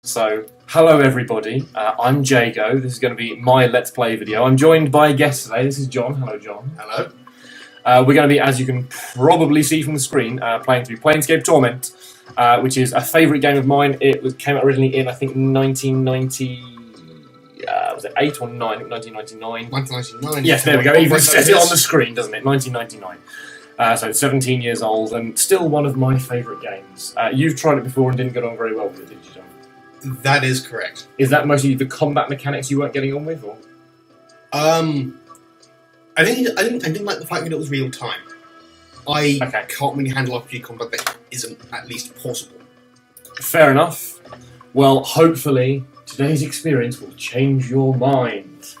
So, hello everybody, I'm Jago. This is going to be my Let's Play video. I'm joined by a guest today. This is John. Hello, John. Hello. We're going to be, as you can probably see from the screen, playing through Planescape Torment, which is a favourite game of mine. Came out originally in, I think, 1990... was it 8 or 9? 1999. 1999. Yes, there we go. It even says it on the screen, doesn't it? 1999. So it's 17 years old and still one of my favourite games. You've tried it before and didn't get on very well with it, did you, John? That is correct. Is that mostly the combat mechanics you weren't getting on with, or? I didn't like the fact that it was real time. I can't really handle RPG combat that isn't at least possible. Fair enough. Well, hopefully today's experience will change your mind.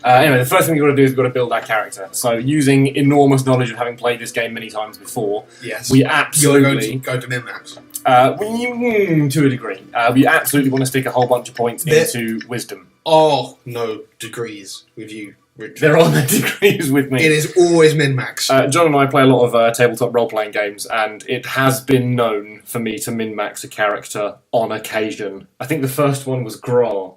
Anyway, the first thing we've got to do is we've got to build our character. So, using enormous knowledge of having played this game many times before, yes, we absolutely... You're going to min-max. To a degree. We absolutely want to stick a whole bunch of points into wisdom. Oh, no degrees with you, Richard. There are no degrees with me. It is always min-max. John and I play a lot of tabletop role-playing games, and it has been known for me to min-max a character on occasion. I think the first one was Gra,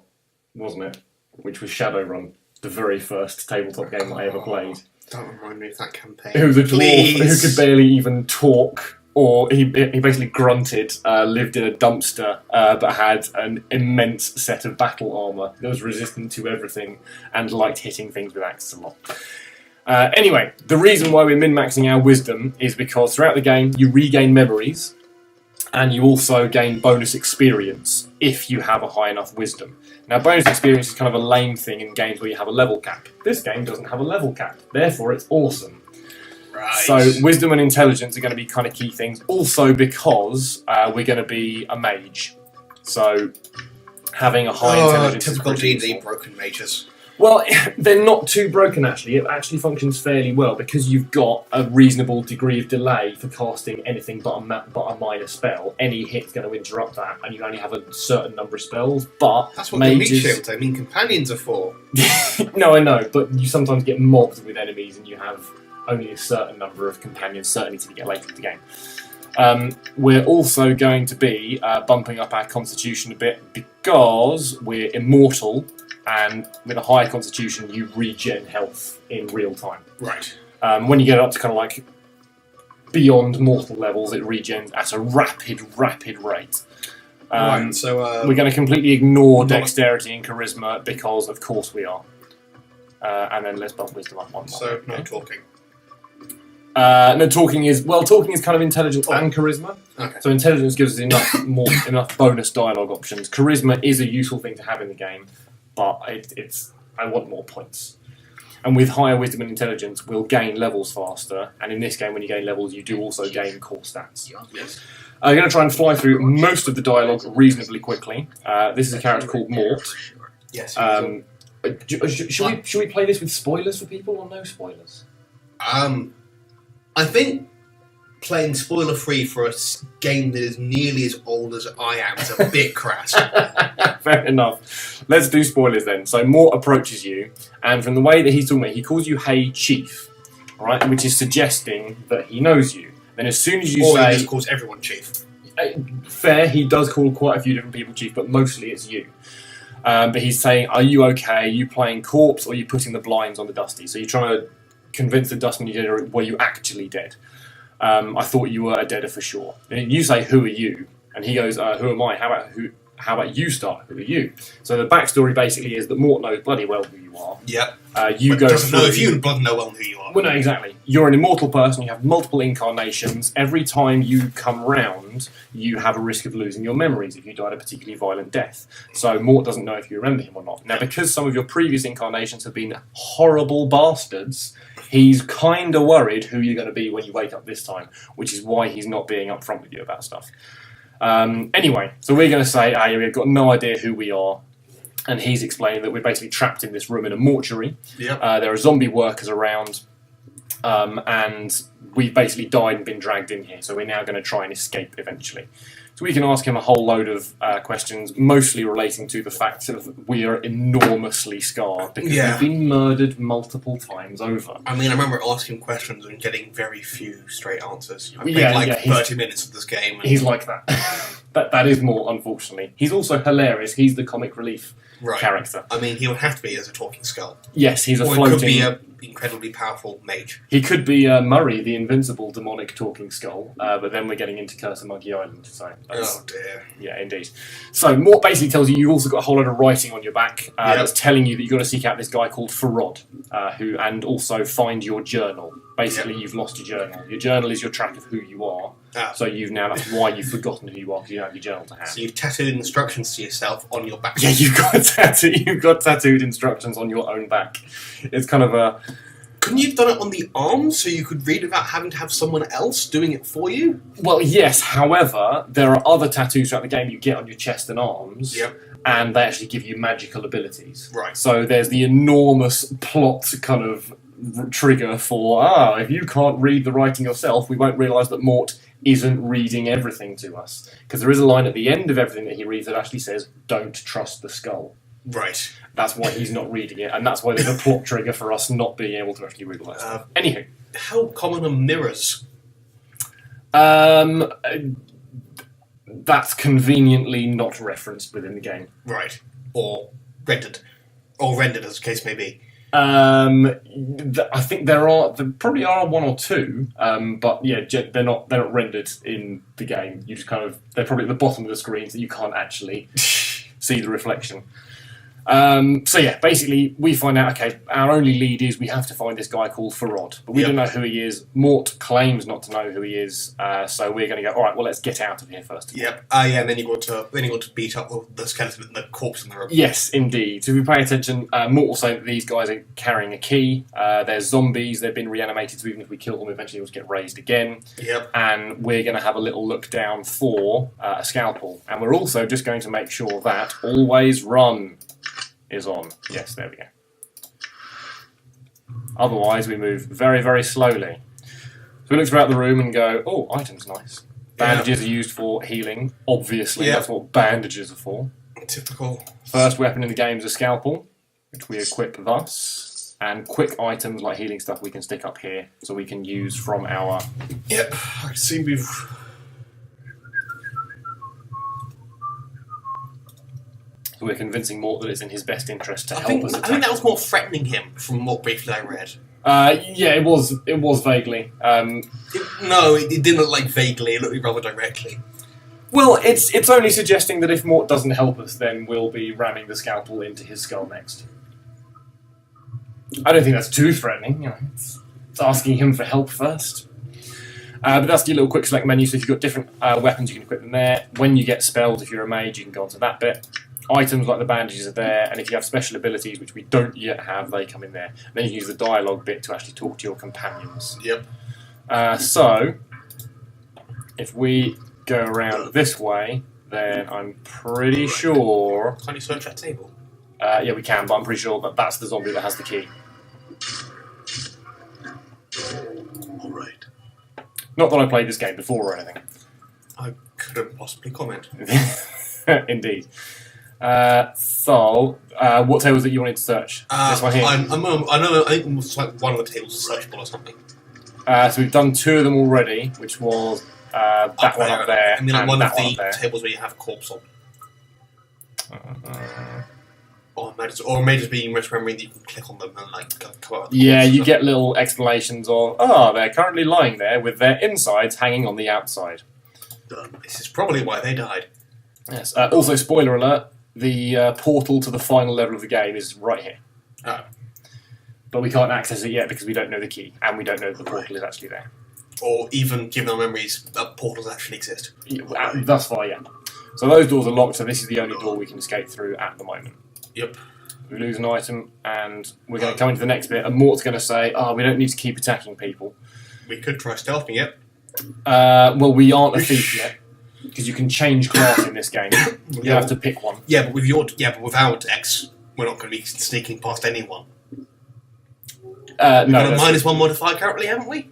wasn't it? Which was Shadowrun. The very first tabletop game I ever played. Don't remind me of that campaign. It was a dwarf who could barely even talk, or he basically grunted, lived in a dumpster, but had an immense set of battle armour that was resistant to everything and liked hitting things with axes a lot. Anyway, the reason why we're min-maxing our wisdom is because throughout the game you regain memories, and you also gain bonus experience if you have a high enough wisdom. Now, bonus experience is kind of a lame thing in games where you have a level cap. This game doesn't have a level cap, therefore it's awesome. Right. So, wisdom and intelligence are going to be kind of key things. Also because we're going to be a mage. So, having a high intelligence typical is D&D broken mages. Well, they're not too broken, actually. It actually functions fairly well because you've got a reasonable degree of delay for casting anything but a minor spell. Any hit's going to interrupt that, and you only have a certain number of spells, but that's what mages... the meat shields, I mean, companions are for. No, I know, but you sometimes get mobbed with enemies, and you have only a certain number of companions, certainly till you get later in the game. We're also going to be bumping up our constitution a bit because we're immortal, and with a higher constitution, you regen health in real time. Right. When you get up to kind of like beyond mortal levels, it regens at a rapid rate. Right, so we're going to completely ignore dexterity and charisma because, of course, we are. And then let's bump wisdom up one more. So, no talking. No, talking is kind of intelligence and charisma. Okay. So intelligence gives us enough bonus dialogue options. Charisma is a useful thing to have in the game, but I want more points. And with higher wisdom and intelligence, we'll gain levels faster. And in this game, when you gain levels, you do also gain core stats. Yes. I'm going to try and fly through most of the dialogue reasonably quickly. This is a character called Mort. Yes. Should we play this with spoilers for people or no spoilers? I think playing spoiler-free for a game that is nearly as old as I am is a bit crass. Fair enough. Let's do spoilers then. So Mort approaches you, and from the way that he's talking about, he calls you "Hey Chief," right, which is suggesting that he knows you. Then as soon as you say... Or he just calls everyone Chief. Fair, he does call quite a few different people Chief, but mostly it's you. But he's saying, are you okay? Are you playing corpse, or are you putting the blinds on the dusty? So you're trying to convince the dustman you're dead, or were you actually dead? I thought you were a deader for sure. And you say, who are you? And he goes, who am I? How about you start? Who are you? So the backstory basically is that Mort knows bloody well who you are. Yep. Doesn't know if you bloody know well who you are. Well, no, exactly. You're an immortal person. You have multiple incarnations. Every time you come round, you have a risk of losing your memories if you died a particularly violent death. So Mort doesn't know if you remember him or not. Now, because some of your previous incarnations have been horrible bastards, he's kind of worried who you're going to be when you wake up this time, which is why he's not being upfront with you about stuff. Anyway, so we're going to say, we've got no idea who we are. And he's explaining that we're basically trapped in this room in a mortuary. Yep. There are zombie workers around, and we've basically died and been dragged in here. So we're now going to try and escape eventually. So we can ask him a whole load of questions, mostly relating to the fact that we are enormously scarred because we've been murdered multiple times over. I mean, I remember asking questions and getting very few straight answers. I played 30 minutes of this game. He's like that. That is Mort, unfortunately. He's also hilarious. He's the comic relief character. I mean, he would have to be as a talking skull. Yes, he's a or floating... Or he could be an incredibly powerful mage. He could be Murray, the invincible demonic talking skull, but then we're getting into Curse of Monkey Island. So oh dear. Yeah, indeed. So Mort basically tells you you've also got a whole lot of writing on your back that's telling you that you've got to seek out this guy called Farod, and also find your journal. Basically, you've lost your journal. Your journal is your track of who you are. So that's why you've forgotten who you are, because you don't have your journal to hand. So you've tattooed instructions to yourself on your back. Yeah, you've got tattooed instructions on your own back. It's kind of a... Couldn't you have done it on the arms so you could read without having to have someone else doing it for you? Well, yes. However, there are other tattoos throughout the game you get on your chest and arms. Yep. And they actually give you magical abilities. Right. So there's the enormous plot kind of trigger for, if you can't read the writing yourself, we won't realise that Mort isn't reading everything to us. Because there is a line at the end of everything that he reads that actually says, don't trust the skull. Right. That's why he's not reading it, and that's why there's a plot trigger for us not being able to actually read all that stuff. Anywho. How common are mirrors? That's conveniently not referenced within the game. Right. Or rendered. Or rendered, as the case may be. I think there probably are one or two, but yeah, they're not rendered in the game. You just they're probably at the bottom of the screen, so you can't actually see the reflection. So yeah, basically we find out, okay, our only lead is we have to find this guy called Farod, but we don't know who he is. Mort claims not to know who he is, so we're going to go, alright, well, let's get out of here first. Yep. And then you got to beat up the skeleton, the corpse in the room. Yes, indeed. So if we pay attention, Mort will say that these guys are carrying a key. They're zombies, they've been reanimated, so even if we kill them, eventually they'll get raised again. Yep. And we're going to have a little look down for a scalpel. And we're also just going to make sure that always run is on. Yes, there we go. Otherwise, we move very, very slowly. So we look throughout the room and go, oh, items, nice. Bandages are used for healing, obviously. That's what bandages are for. Typical. First weapon in the game is a scalpel, which we equip thus. And quick items like healing stuff we can stick up here, so we can use from our... Yep, I see we've... So we're convincing Mort that it's in his best interest to help us attack. I think that was more threatening him from what briefly I read. Yeah, it was vaguely. It didn't look like vaguely, it looked rather directly. Well, it's only suggesting that if Mort doesn't help us, then we'll be ramming the scalpel into his skull next. I don't think that's too threatening. It's asking him for help first. But that's your little quick select menu, so if you've got different weapons, you can equip them there. When you get spells, if you're a mage, you can go onto that bit. Items like the bandages are there, and if you have special abilities, which we don't yet have, they come in there. Then you can use the dialogue bit to actually talk to your companions. Yep. So, if we go around this way, then I'm pretty sure... Can you search that table? Yeah, we can, but I'm pretty sure that that's the zombie that has the key. Alright. Not that I played this game before or anything. I couldn't possibly comment. Indeed. What tables that you wanted to search? This one here. I think it was like one of the tables is searchable or something. So we've done two of them already, which was that one up there, and then one of the tables tables where you have a corpse on. Or it may just be misremembering that you can click on them and come out. Yeah, you get little explanations of, they're currently lying there with their insides hanging on the outside. This is probably why they died. Yes. Also, spoiler alert, the portal to the final level of the game is right here. Oh. But we can't access it yet because we don't know the key, and we don't know that the portal is actually there. Or even, given our memories, that portals actually exist. Thus far, yeah. So those doors are locked, so this is the only door we can escape through at the moment. Yep. We lose an item, and we're going to come into the next bit, and Mort's going to say, we don't need to keep attacking people. We could try stealthing it. Well, we aren't a thief yet, because you can change class in this game. You have to pick one. Yeah, but without X, we're not going to be sneaking past anyone. No. We've got a -1 modifier currently, haven't we?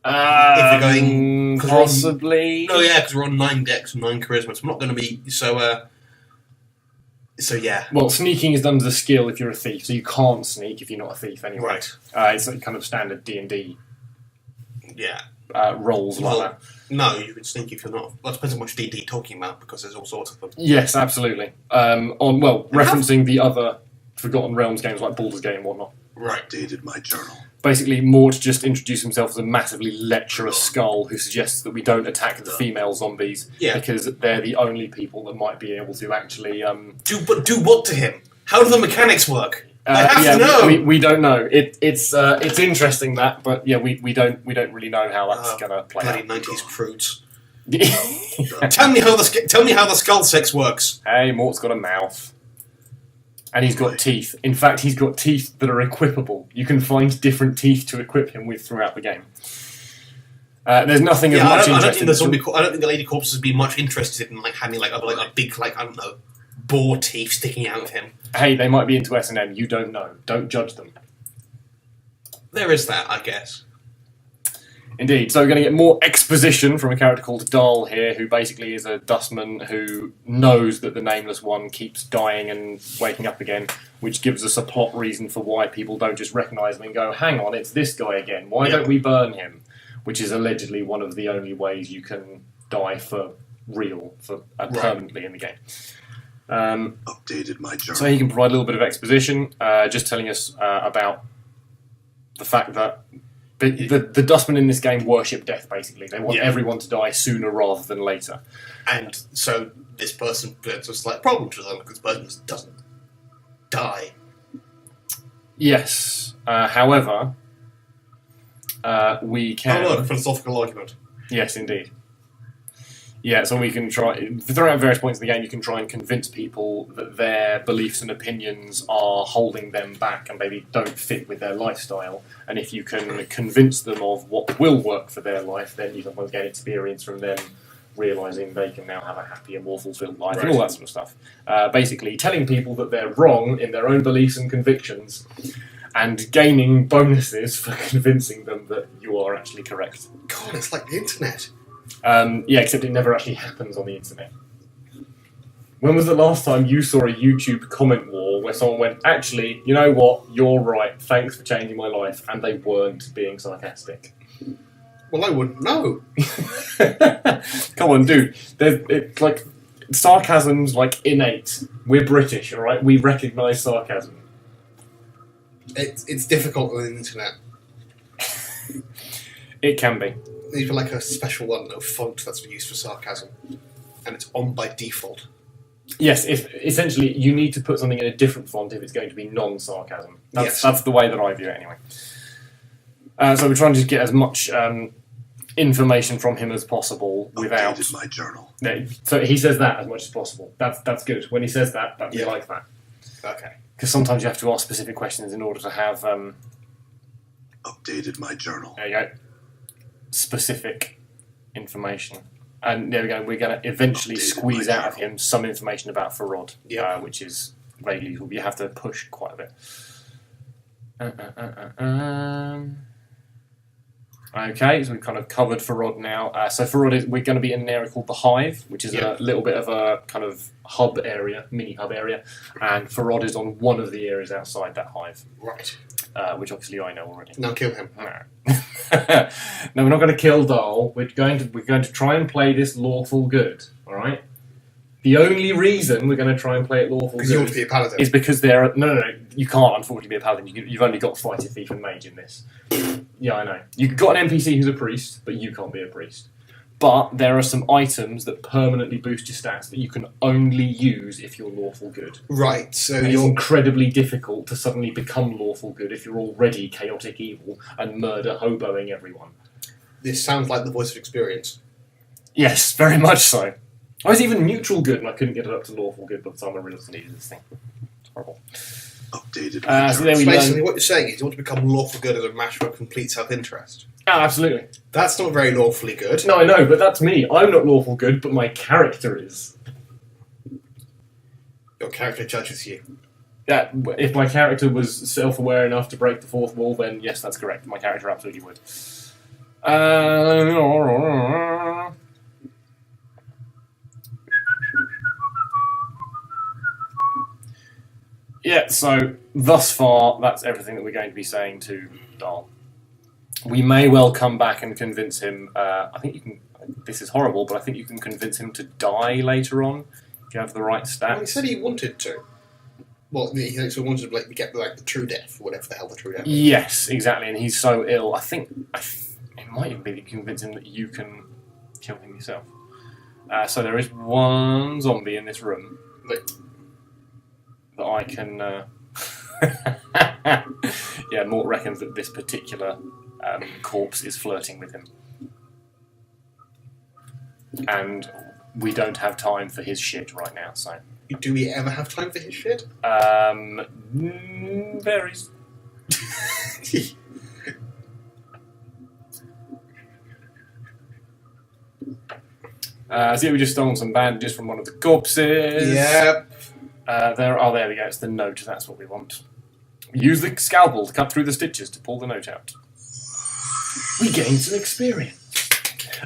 If we're going... Possibly... because we're on 9 dex and 9 charisma, so we're not going to be... So yeah. Well, sneaking is done as a skill if you're a thief, so you can't sneak if you're not a thief anyway. Right. It's like kind of standard D&D roles like that. No, you can sneak if you're not. Well, it depends on which D&D you're talking about, because there's all sorts of them. Yes, absolutely. Referencing the other Forgotten Realms games like Baldur's Gate and whatnot. Right. Updated my journal. Basically, Mort just introduced himself as a massively lecherous skull who suggests that we don't attack the female zombies because they're the only people that might be able to actually... Do what to him? How do the mechanics work? I have to know! We don't know. It's interesting that, but yeah, we don't really know how that's going to play out. Bloody 90s prudes. Tell me how the skull sex works. Hey, Mort's got a mouth. And he's got teeth. In fact, he's got teeth that are equipable. You can find different teeth to equip him with throughout the game. There's nothing as much interest in I don't think the Lady Corpses would be much interested in having a big I don't know, boar teeth sticking out of him. Hey, they might be into S&M. You don't know. Don't judge them. There is that, I guess. Indeed. So we're going to get more exposition from a character called Dahl here, who basically is a dustman who knows that the Nameless One keeps dying and waking up again, which gives us a plot reason for why people don't just recognise him and go, hang on, it's this guy again. Why don't we burn him? Which is allegedly one of the only ways you can die for real, permanently in the game. Updated my journal. So he can provide a little bit of exposition, just telling us about the fact that the Dustmen in this game worship death, basically. They want everyone to die sooner rather than later. And so this person puts a slight problem to them because this person doesn't die. Yes. However, we can... Oh, look, philosophical argument. Yes, indeed. Yeah, so we can try... Throughout various points in the game, you can try and convince people that their beliefs and opinions are holding them back and maybe don't fit with their lifestyle. And if you can convince them of what will work for their life, then you sometimes get experience from them realising they can now have a happier, more fulfilled life and all that sort of stuff. Basically, telling people that they're wrong in their own beliefs and convictions and gaining bonuses for convincing them that you are actually correct. God, it's like the internet. Yeah, except it never actually happens on the internet. When was the last time you saw a YouTube comment war where someone went, actually, you know what, you're right, thanks for changing my life, and they weren't being sarcastic? Well, I wouldn't know. Come on, dude. It's like, sarcasm's like innate. We're British, alright? We recognise sarcasm. It's difficult on the internet. It can be. There's like a special font that's used for sarcasm, and it's on by default. Yes, if essentially you need to put something in a different font if it's going to be non-sarcasm. That's the way that I view it anyway. So we're trying to get as much information from him as possible without... Updated my journal. So he says that as much as possible. That's good. When he says that, we like that. Okay. Because sometimes you have to ask specific questions in order to have... Updated my journal. There you go. Specific information. And there we go, we're going to eventually squeeze out of him some information about Farod, which is vaguely useful. You have to push quite a bit. Okay, so we've kind of covered Farod now. So Farod, we're going to be in an area called the Hive, which is a little bit of a kind of hub area, mini hub area, and Farod is on one of the areas outside that Hive. Right. Which obviously I know already. Now kill him. No, we're not going to kill Dahl. We're going to try and play this lawful good. All right. The only reason we're going to try and play it lawful good you want to be a paladin. is because there are no. You can't unfortunately be a paladin. You've only got fighter, thief, and mage in this. Yeah, I know. You've got an NPC who's a priest, but you can't be a priest. But there are some items that permanently boost your stats that you can only use if you're lawful good. Right, so it's incredibly difficult to suddenly become lawful good if you're already chaotic evil and murder hoboing everyone. This sounds like the voice of experience. Yes, very much so. I was even neutral good and I couldn't get it up to lawful good by the time I realised I needed this thing. It's horrible. Updated. So then basically what you're saying is you want to become lawful good as a matter of complete self-interest. Oh, absolutely. That's not very lawfully good. No, I know, but that's me. I'm not lawful good, but my character is. Your character judges you. Yeah, if my character was self-aware enough to break the fourth wall, then yes, that's correct. My character absolutely would. Yeah, so thus far, that's everything that we're going to be saying to Dahl. We may well come back and convince him. I think you can. This is horrible, but I think you can convince him to die later on if you have the right stats. Well, he said he wanted to. Well, he actually wanted to get the true death, or whatever the hell the true death is. Yes, exactly, and he's so ill. I think it might even be that you convince him that you can kill him yourself. So there is one zombie in this room that I can. Yeah, Mort reckons that this particular corpse is flirting with him. And we don't have time for his shit right now, so... Do we ever have time for his shit? Varies. So yeah, we just stole some bandages from one of the corpses. Yep. There we go, it's the note, that's what we want. Use the scalpel to cut through the stitches to pull the note out. We gained some experience.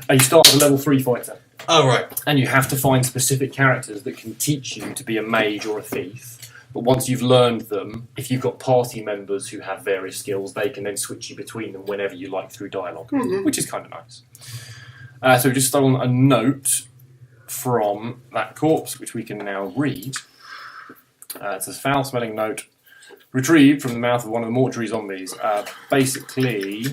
You start as a level 3 fighter. Oh, right. And you have to find specific characters that can teach you to be a mage or a thief. But once you've learned them, if you've got party members who have various skills, they can then switch you between them whenever you like through dialogue, which is kind of nice. So we've just stolen a note from that corpse, which we can now read. It says, foul-smelling note. Retrieved from the mouth of one of the mortuary zombies. Basically,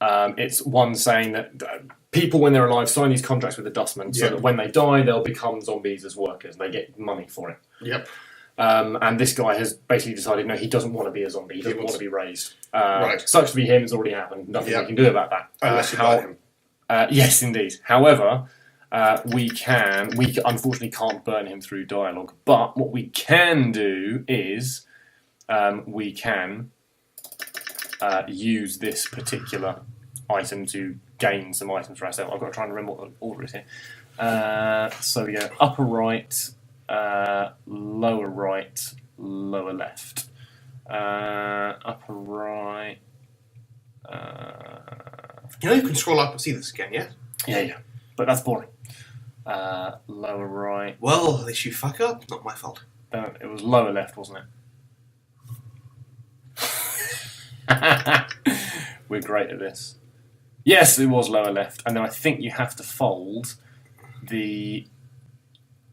it's one saying that people, when they're alive, sign these contracts with the dustmen so that when they die, they'll become zombies as workers. They get money for it. Yep. And this guy has basically decided, no, he doesn't want to be a zombie. He doesn't want to be raised. Right. Sucks to be him. It's already happened. Nothing we can do about that. Unless you buy him. Yes, indeed. However... we unfortunately can't burn him through dialogue, but what we can do is we can use this particular item to gain some items for ourselves. I've got to try and remember what the order is here. So we go upper right, lower right, lower left. Upper right. You know you can scroll up and see this again, yeah? Yeah. But that's boring. Lower right. Well, at least you fuck up. Not my fault. It was lower left, wasn't it? We're great at this. Yes, it was lower left. And then I think you have to fold the...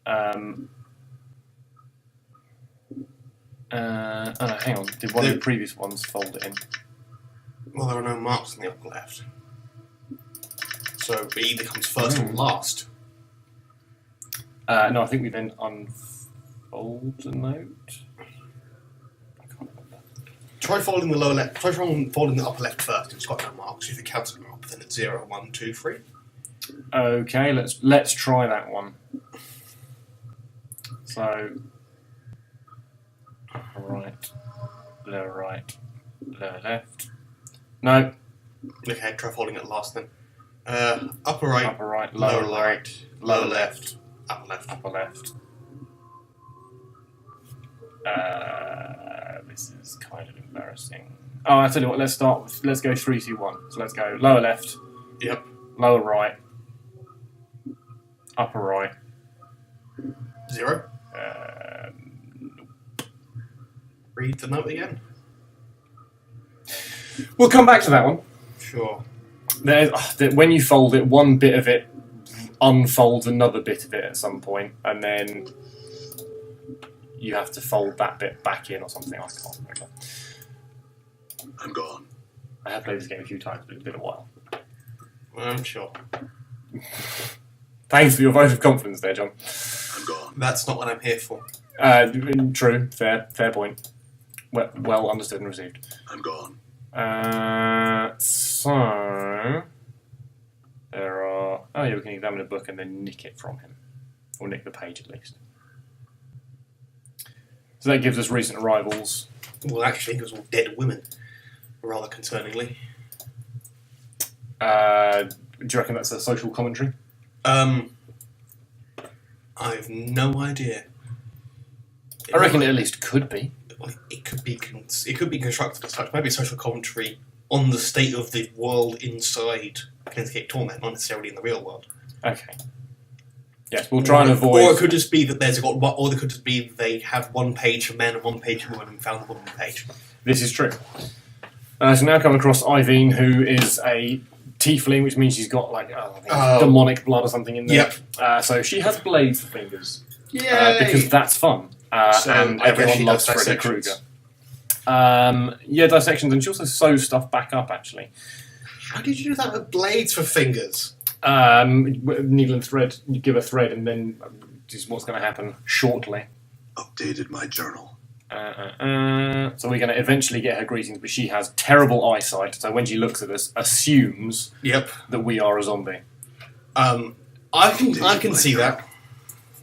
hang on. Did one of the previous ones fold it in? Well, there are no marks in the upper left. So it either comes first or last. No, I think we then unfold the note. I can't remember. Try folding the lower left. Try folding the upper left first. It's got no marks. If it counts them up, then it's 0, 1, 2, 3. Okay, let's try that one. So, upper right, lower left. No. Okay, try folding it last then. Upper right, lower right, lower left, upper left. This is kind of embarrassing. Oh, I tell you what. Let's go 3, 2, 1. So let's go lower left. Yep. Lower right. Upper right. 0. Nope. Read the note again. We'll come back to that one. Sure. When you fold it, one bit of it unfolds another bit of it at some point, and then you have to fold that bit back in or something. I can't remember. I'm gone. I have played this game a few times, but it's been a while. I'm sure. Thanks for your vote of confidence there, John. I'm gone. That's not what I'm here for. True. Fair point. Well understood and received. I'm gone. So there are... Oh yeah, we can examine a book and then nick it from him. Or nick the page at least. So that gives us recent arrivals. Well, actually, it was all dead women. Rather concerningly. Do you reckon that's a social commentary? I've no idea. I reckon it at least could be. It could be constructed as such. Maybe a social commentary on the state of the world inside Planescape Torment, not necessarily in the real world. Okay. Yes, we'll try and avoid. Or it could just be that or it could just be they have one page for men and one page for women and found the woman page. This is true. So now come across Iveen, who is a tiefling, which means she's got like I think it's demonic blood or something in there. Yep. So she has blades for fingers. Yay! Because that's fun. So and I everyone guess she loves does Freddy dissections. Krueger. Yeah, dissections, and she also sews stuff back up, actually. How did you do that with blades for fingers? Needle and thread. You give a thread, and then this is what's going to happen shortly. Updated my journal. So we're going to eventually get her greetings, but she has terrible eyesight, so when she looks at us, assumes that we are a zombie. I can see that.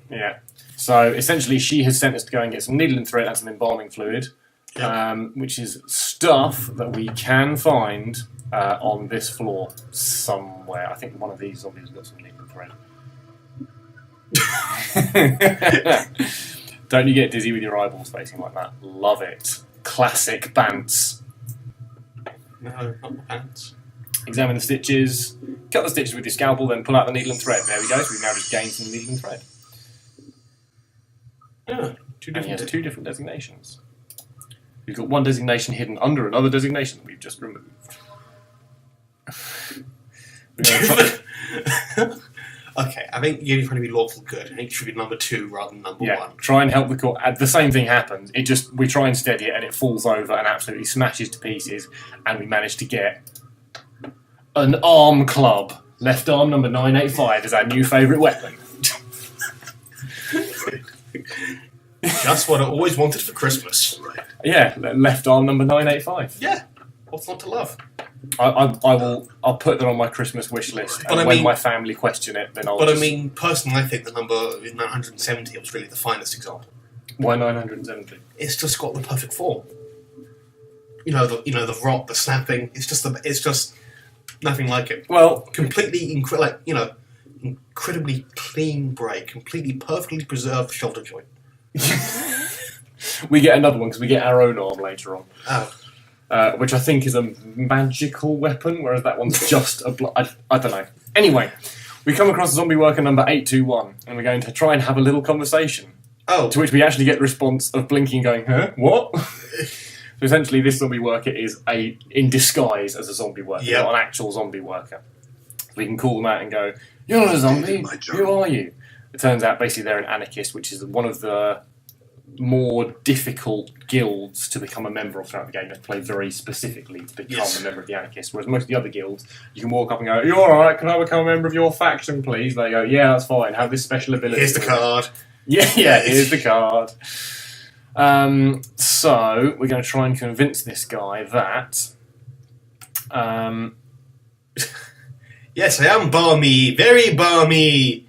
Yeah. So essentially, she has sent us to go and get some needle and thread and some embalming fluid, which is stuff that we can find on this floor somewhere. I think one of these zombies has got some needle and thread. Don't you get dizzy with your eyeballs facing like that? Love it. Classic Bants. No, not the pants. Examine the stitches. Cut the stitches with your scalpel, then pull out the needle and thread. There we go. So we've now just gained some needle and thread. Yeah, And he has two different designations. We've got one designation hidden under another designation that we've just removed. We're going to try... Okay, I think you're trying to be lawful good. I think it should be number 2 rather than number 1. Try and help the court. The same thing happens. We try and steady it, and it falls over and absolutely smashes to pieces. And we manage to get an arm club. Left arm number 985 is our new favourite weapon. Just what I always wanted for Christmas. Right. Yeah, left arm number 985. Yeah, what's not to love? I'll put that on my Christmas wish list. But And when my family question it, then I'll. But I mean, personally, I think the number 970 was really the finest example. Why 970? It's just got the perfect form. You know the rot, the snapping. It's just nothing like it. Well, Completely incredibly clean break, completely perfectly preserved shoulder joint. we get another one because we get our own arm later on. Oh. Which I think is a magical weapon, whereas that one's just a I don't know. Anyway, we come across zombie worker number 821, and we're going to try and have a little conversation. Oh. To which we actually get the response of blinking going, huh? What? So essentially, this zombie worker is in disguise as a zombie worker, not an actual zombie worker. We can call them out and go, "You're not a zombie. Who are you?" It turns out basically they're an anarchist, which is one of the more difficult guilds to become a member of throughout the game. You have to play very specifically to become a member of the anarchists, whereas most of the other guilds, you can walk up and go, "You alright, can I become a member of your faction, please?" They go, "Yeah, that's fine, have this special ability." Here's the card. Yeah, here's the card. So, we're going to try and convince this guy that... Yes, I am balmy, very balmy.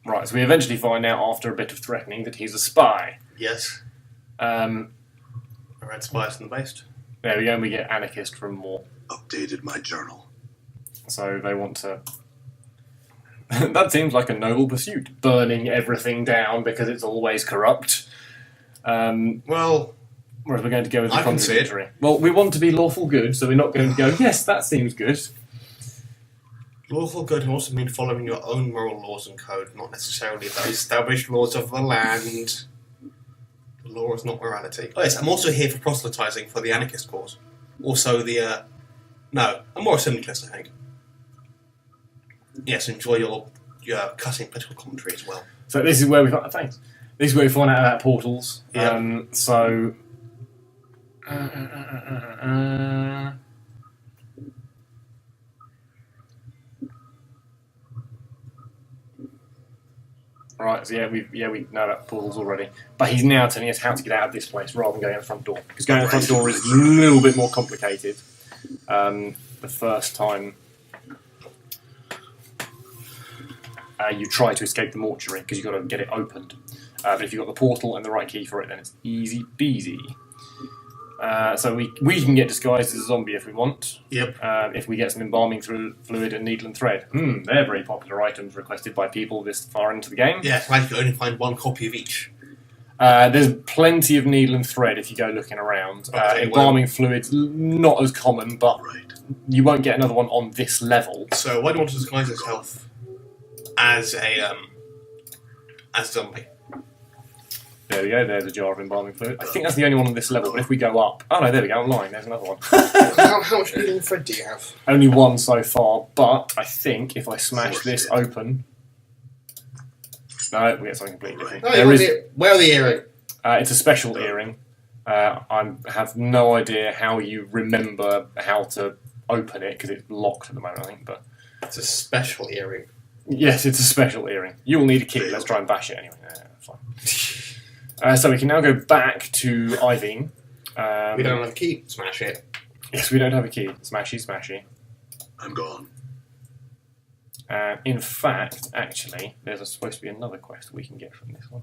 Right, so we eventually find out after a bit of threatening that he's a spy. Yes. I read Spies in the Based. There we go, and we get anarchist from more. Updated my journal. So they want to... That seems like a noble pursuit, burning everything down because it's always corrupt. Well... Whereas we're going to go with the I can see contradictory. Well, we want to be lawful good, so we're not going to go, yes, that seems good. Lawful good can also mean following your own moral laws and code, not necessarily the established laws of the land. The law is not morality. Oh yes, I'm also here for proselytising for the anarchist cause. Also the, no, I'm more a syndicalist, I think. Yes, enjoy your cutting political commentary as well. So this is where we find... Thanks. This is where we find out about portals. Yeah. So... Right, so we know about portals already. But he's now telling us how to get out of this place rather than going out the front door. Because going out the front door is a little bit more complicated. The first time you try to escape the mortuary, because you've got to get it opened. But if you've got the portal and the right key for it, then it's easy peasy. So we can get disguised as a zombie if we want. Yep. If we get some embalming fluid and needle and thread. They're very popular items requested by people this far into the game. Yeah, it's like you can only find one copy of each. There's plenty of needle and thread if you go looking around. Embalming fluid's not as common, but you won't get another one on this level. So why do you want to disguise yourself as a zombie. There we go, there's a jar of embalming fluid. I think that's the only one on this level, but if we go up... Oh no, there we go, online, there's another one. How much healing thread do you have? Only one so far, but I think if I smash this open... No, we get something completely different. Oh, where are the earring? It's a special earring. I have no idea how you remember how to open it, because it's locked at the moment, I think, but... It's a special earring. Yes, it's a special earring. You will need a key, let's try and bash it anyway. Fine. So we can now go back to Iveen. We don't have a key. Smash it. Yes, we don't have a key. Smashy, smashy. I'm gone. In fact, actually, there's supposed to be another quest we can get from this one.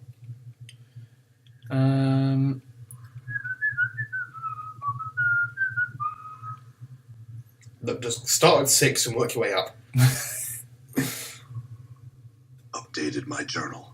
Look, just start at 6 and work your way up. Updated my journal.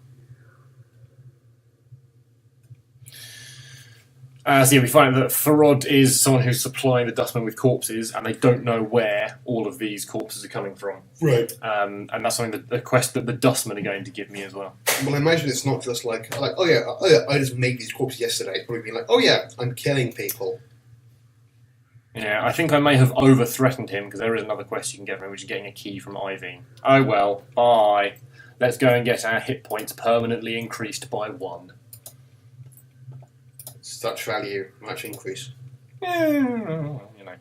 So yeah, we find that Farod is someone who's supplying the dustmen with corpses, and they don't know where all of these corpses are coming from. Right. And that's something that the quest that the dustmen are going to give me as well. Well, I imagine it's not just like oh yeah, I just made these corpses yesterday. It's probably been like, oh yeah, I'm killing people. Yeah, I think I may have over-threatened him, because there is another quest you can get from him, which is getting a key from Iveen. Oh well, bye. Let's go and get our hit points permanently increased by 1. Such value, much increase. Yeah, you know.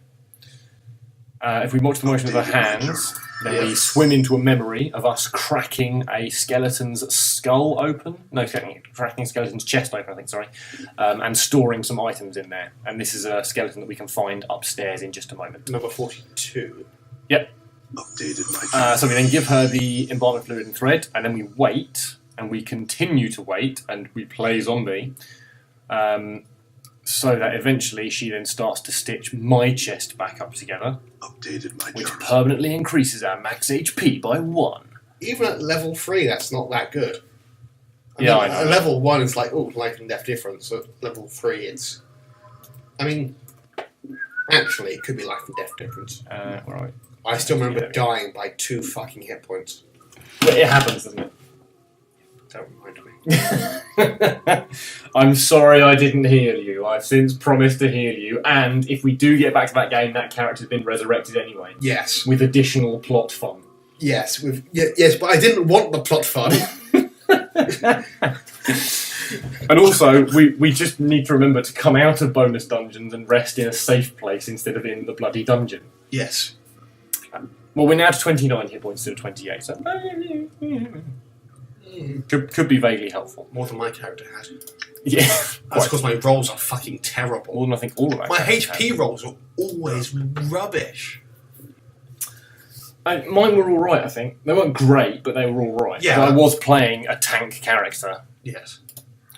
If we watch the motion of our hands, then we swim into a memory of us cracking a skeleton's skull open. No, cracking a skeleton's chest open, I think, sorry. And storing some items in there. And this is a skeleton that we can find upstairs in just a moment. Number 42. Yep. Updated my journal. So we then give her the embalming fluid and thread, and then we wait, and we continue to wait, and we play zombie. So that eventually she then starts to stitch my chest back up together, Updated my which journal. permanently increases our max HP by 1. Even at level 3, that's not that good. I Yeah, mean, I know. At level 1, it's like, oh, life and death difference. At level 3, it's... I mean, actually, it could be life and death difference. Right. I still remember Yeah. dying by 2 fucking hit points. But it happens, doesn't it? Don't remind me. I'm sorry I didn't heal you. I've since promised to heal you, and if we do get back to that game, that character's been resurrected anyway, Yes. with additional plot fun. Yes, yes, but I didn't want the plot fun. And also, we just need to remember to come out of bonus dungeons and rest in a safe place instead of in the bloody dungeon. Yes. Well, we're now to 29 hit points instead of 28, so could be vaguely helpful. More than my character had. Yeah, That's because my rolls are fucking terrible. more than I think all of our My characters HP rolls are always rubbish. have. Mine were all right, I think. They weren't great, but they were all right. Yeah. So I was playing a tank character. Yes.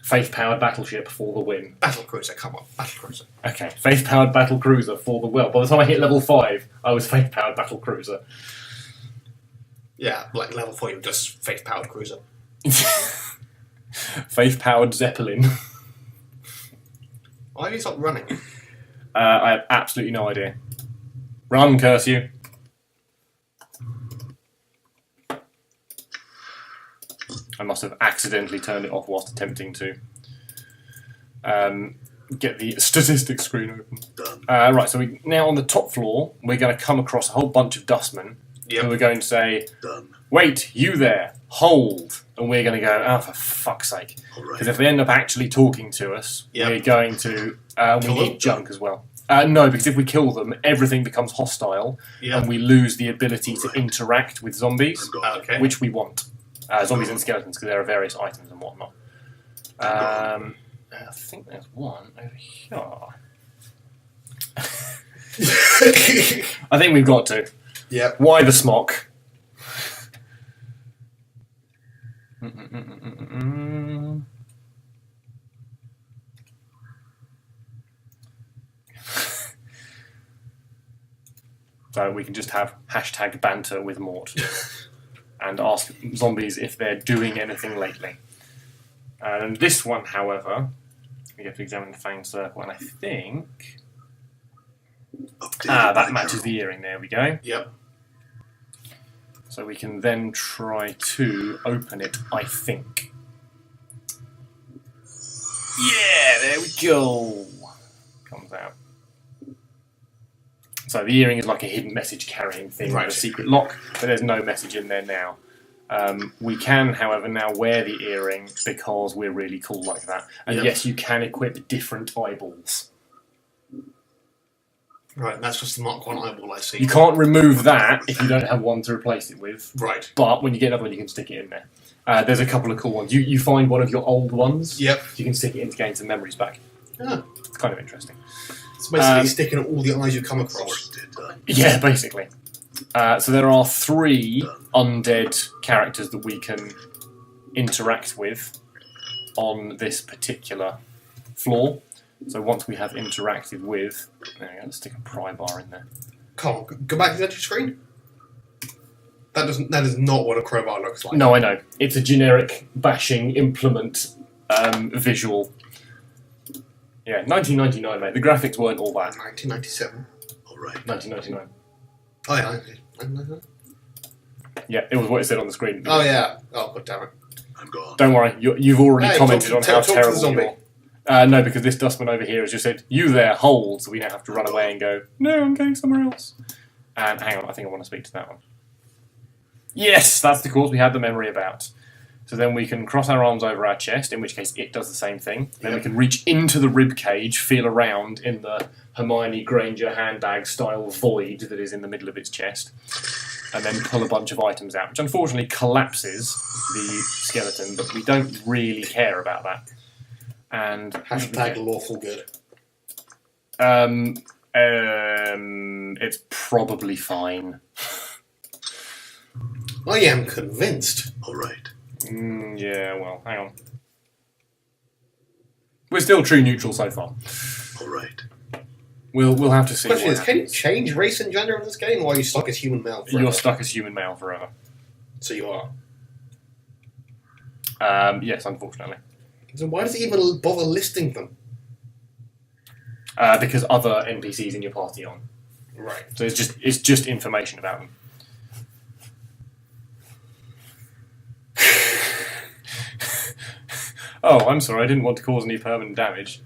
Faith-powered battleship for the win. Battle Cruiser, come on. Battle Cruiser. Okay, faith-powered battle cruiser for the well. By the time I hit level 5, I was faith-powered battle cruiser. Yeah, like level 4, you're just faith-powered cruiser. Faith-powered zeppelin. Why have you stopped running? I have absolutely no idea. Run, curse you. I must have accidentally turned it off whilst attempting to get the statistics screen open. Done. Right, so now on the top floor, we're going to come across a whole bunch of dustmen. Yep. And we're going to say, Done. wait, you there, hold. And we're going to go, oh, for fuck's sake. All Because right. if they end up actually talking to us, Yep. we're going to... we Kill need them? junk as well. No, because if we kill them, everything becomes hostile, Yeah. and we lose the ability to Right. interact with zombies, I'm gone. Okay. which we want. Zombies and skeletons, because there are various items and whatnot. I think there's one over here. I think we've got to. Yep. Why the smock? So we can just have hashtag banter with Mort and ask zombies if they're doing anything lately. And this one, however, we have to examine the fanged circle, and I think... Updated that my matches journal. the earring, there we go. Yep. So we can then try to open it, I think. Yeah, there we go. Comes out. So the earring is like a hidden message carrying thing with a secret lock, but there's no message in there now. We can, however, now wear the earring because we're really cool like that. And yes, you can equip different eyeballs. Right, that's just the Mark 1 eyeball I see. You can't remove that if you don't have one to replace it with. Right. But when you get another one, you can stick it in there. There's a couple of cool ones. You find one of your old ones. Yep. You can stick it in to gain some memories back. Oh. It's kind of interesting. It's basically sticking all the eyes you come across. Yeah, basically. So there are 3 undead characters that we can interact with on this particular floor. So once we have interacted with... There we go, let's stick a pry bar in there. Come on, go back to the edge of the screen. That is not what a crowbar looks like. No, I know. It's a generic bashing implement visual. Yeah, 1999, mate. The graphics weren't all that. 1997. All right. 1999. Oh, yeah. 1999. Yeah, it was what it said on the screen. Oh, yeah. Oh, god damn it. I'm gone. Don't worry, you've already commented on how talk terrible to the you are. No, because this dustman over here has just said, "You there, hold," so we now have to run away and go, "No, I'm going somewhere else." And hang on, I think I want to speak to that one. Yes, that's the course we had the memory about. So then we can cross our arms over our chest, in which case it does the same thing. Then we can reach into the rib cage, feel around in the Hermione Granger handbag style void that is in the middle of its chest, and then pull a bunch of items out, which unfortunately collapses the skeleton, but we don't really care about that. And Hashtag lawful good. It's probably fine. I am convinced. All right. Yeah, well, hang on. We're still true neutral so far. All right. We'll have to see. The question is, can you change race and gender in this game, or are you stuck as human male forever? You're stuck as human male forever. So you are. Yes, unfortunately. So why does it even bother listing them? Because other NPCs in your party aren't. Right. So it's just information about them. Oh, I'm sorry, I didn't want to cause any permanent damage.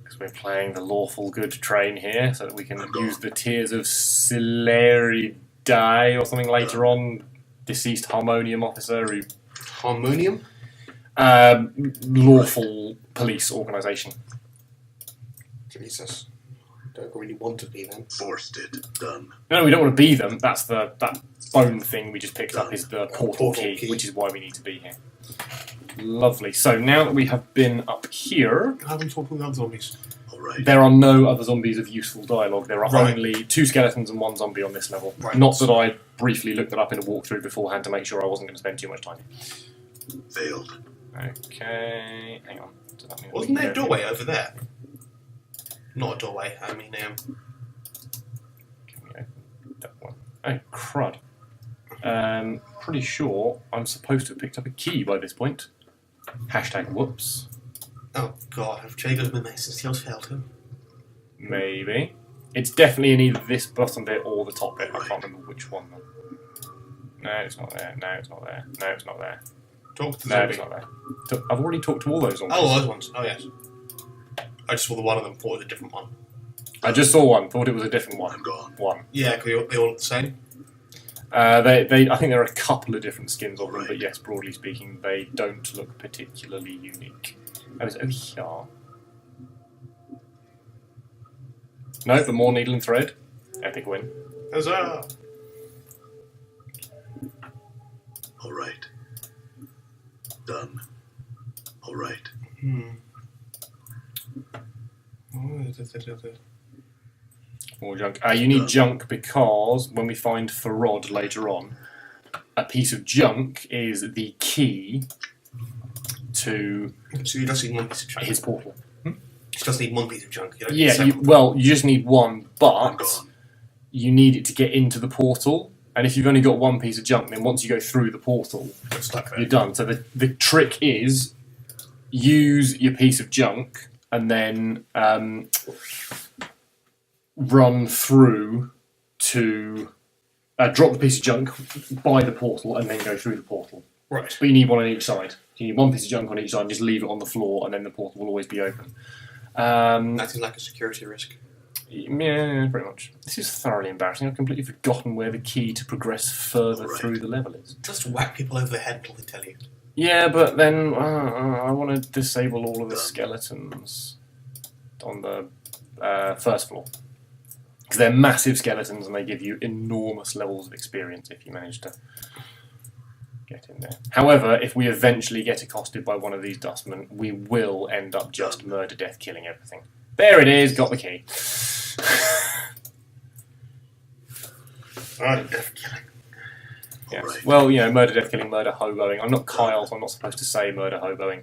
Because we're playing the lawful good train here, so that we can use the Tears of Celerity or something later on. Deceased Harmonium officer who... Harmonium? Lawful police organisation. Jesus. Don't really want to be them. Forced it. Done. No, we don't want to be them. That's that bone thing we just picked up is the portal key, which is why we need to be here. Lovely. So now that we have been up here... I haven't talked with other zombies. All right. There are no other zombies of useful dialogue. There are Right. only 2 skeletons and 1 zombie on this level. Right. Not that I briefly looked it up in a walkthrough beforehand to make sure I wasn't going to spend too much time. Failed. Okay, hang on. Does that mean Wasn't there a doorway over there? Not a doorway, I mean, Can we open that one? Oh, crud. Pretty sure I'm supposed to have picked up a key by this point. Hashtag whoops. oh god, have Jago's been there since Teal's failed him? Maybe. It's definitely in either this bottom bit or the top bit. I can't remember which one. No, it's not there. No, it's not there. No, it's not there. Talk to the No, zombie. it's not there. I've already talked to all those zombies. Oh, those ones. Oh, yes. I just saw the one of them, thought it was a different one. I just saw one. Thought it was a different one. I'm gone. One. Yeah, because they all look the same. I think there are a couple of different skins of them, but yes, broadly speaking, they don't look particularly unique. Oh, is it over here? No, but more needle and thread. Epic win. Huzzah! All right. Done. All right. More junk. You need junk because when we find Farod later on, a piece of junk is the key to So you just need one piece of junk. his portal. You just need one piece of junk. You don't need Yeah, several. you just need one, but you need it to get into the portal. And if you've only got one piece of junk, then once you go through the portal, You're stuck there. you're done. So the trick is use your piece of junk and then run through to drop the piece of junk by the portal, and then go through the portal. Right. But you need one on each side. You need one piece of junk on each side, and just leave it on the floor, and then the portal will always be open. That is like a security risk. Yeah, pretty much. This is thoroughly embarrassing. I've completely forgotten where the key to progress further through the level is. Just whack people over the head until they tell you. Yeah, but then I want to disable all of the skeletons on the first floor. Because they're massive skeletons and they give you enormous levels of experience if you manage to get in there. However, if we eventually get accosted by one of these dustmen, we will end up just murder, death, killing everything. There it is, got the key. Murder, death, killing. Yes. Right. Well, murder, death, killing, murder, hoboing. I'm not Kyle, so I'm not supposed to say murder, hoboing.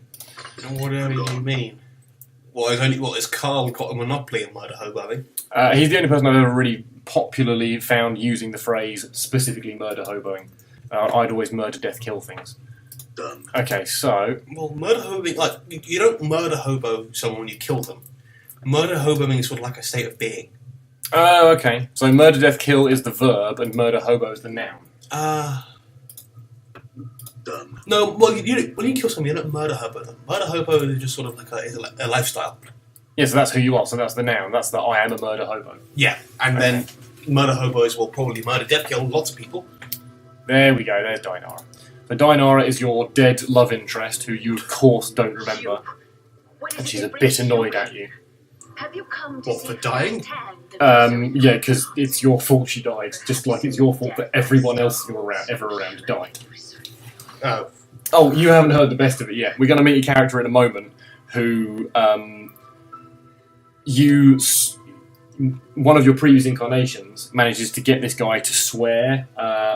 Whatever you mean. Is Carl got a monopoly in murder hoboing? He's the only person I've ever really popularly found using the phrase specifically murder hoboing. I'd always murder, death, kill things. Done. Okay, so... Well, murder hoboing, you don't murder hobo someone when you kill them. Murder hoboing is sort of like a state of being. Oh, okay. So murder, death, kill is the verb, and murder, hobo is the noun. Done. No, well, when you kill someone, you don't murder hobo them. Murder hobo is just sort of like a lifestyle. Yeah, so that's who you are, so that's the noun. That's the I am a murder hobo. Yeah, and then murder hobos will probably murder, death, kill lots of people. There we go, there's Dinara. So Dinara is your dead love interest, who you of course don't remember, and she's a bit annoyed at you. Have you come What, for dying? Yeah, because it's your fault she died, just like it's your fault that everyone else you're ever around died. Oh, you haven't heard the best of it yet. We're going to meet a character in a moment who one of your previous incarnations manages to get this guy to swear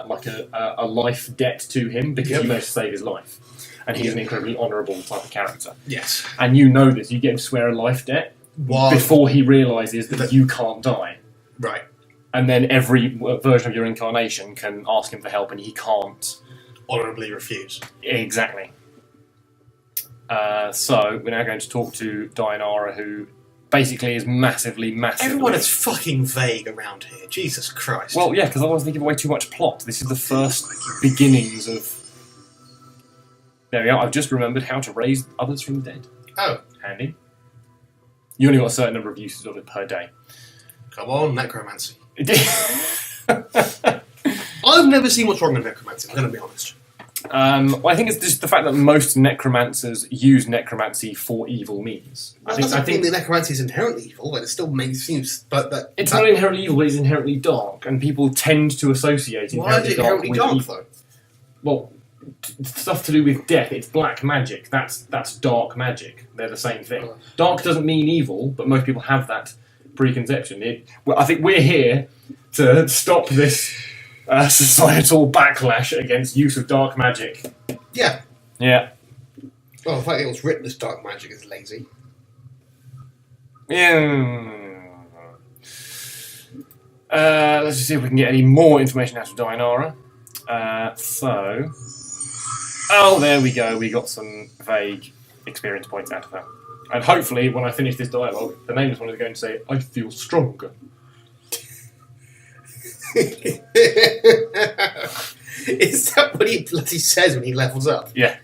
like a life debt to him because you managed to save his life. And he's an incredibly honourable type of character. Yes. And you know this. You get him to swear a life debt before he realises that you can't die. Right. And then every version of your incarnation can ask him for help and he can't. Honourably refuse. Exactly. So we're now going to talk to Dinara, who basically is massively... Everyone is fucking vague around here. Jesus Christ. Well, yeah, because otherwise they give away too much plot. This is the first beginnings of... There we are. I've just remembered how to raise others from the dead. Oh. Handy. You only got a certain number of uses of it per day. Come on, necromancy. I've never seen what's wrong with necromancy, I'm going to be honest. Well, I think it's just the fact that most necromancers use necromancy for evil means. I think the necromancy is inherently evil, but it still seems... But it's not inherently evil, but it's inherently dark, and people tend to associate why is it inherently dark, with though? Well, stuff to do with death, it's black magic. That's dark magic. They're the same thing. Dark doesn't mean evil, but most people have that preconception. I think we're here to stop this societal backlash against use of dark magic. Yeah. Yeah. Well, the fact that it was written as dark magic is lazy. Yeah. Let's just see if we can get any more information out of Dinara. Oh, there we go. We got some vague experience points out of her. And hopefully, when I finish this dialogue, the nameless one is going to say, I feel stronger. Is that what he bloody says when he levels up? Yeah.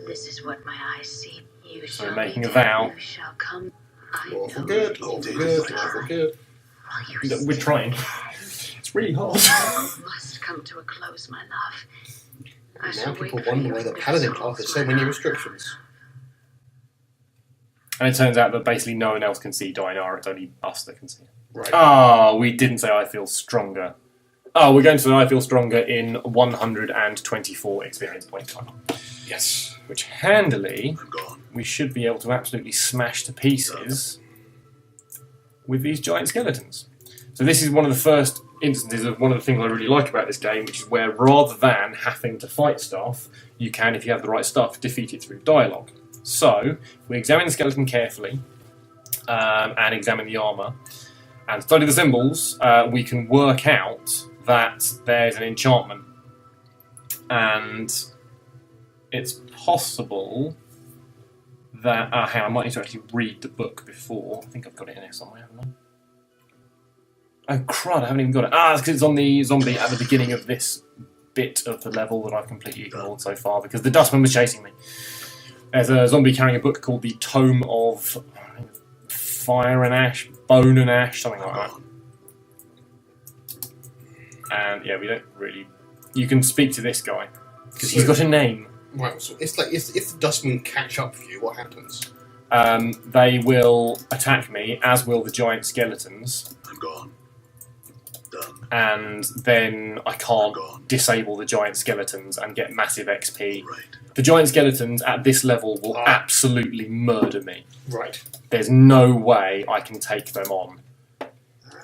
This is what my eyes see. You So shall making be a vow. dead, you shall come. I Lawful know good, you lawful will good, die. lawful good. While you We're sleep, trying. It's really hard. you must come to a close, my love. I Now shall people wait for wonder you why the in paladin this class has house, so my many love. restrictions. And it turns out that basically no one else can see Dinara, it's only us that can see it. Right. Oh, we didn't say I feel stronger. Oh, we're going to say I feel stronger in 124 experience point time. Yes. Which handily, I'm gone. we should be able to absolutely smash to pieces with these giant skeletons. So this is one of the first instances of one of the things I really like about this game, which is where rather than having to fight stuff, you can, if you have the right stuff, defeat it through dialogue. So, if we examine the skeleton carefully, and examine the armour, and study the symbols, we can work out that there's an enchantment. And it's possible that... hang on, I might need to actually read the book before. I think I've got it in here somewhere, haven't I? Oh, crud, I haven't even got it. It's because it's on the zombie at the beginning of this bit of the level that I've completely ignored so far, because the dustman was chasing me. There's a zombie carrying a book called the Tome of Fire and Ash, Bone and Ash, something like that. And yeah, we don't really... You can speak to this guy, because he's got a name. Right, so it's like if the dustmen catch up with you, what happens? They will attack me, as will the giant skeletons. I'm gone. Done. And then I can't disable the giant skeletons and get massive XP. Right. The giant skeletons at this level will absolutely murder me. Right. There's no way I can take them on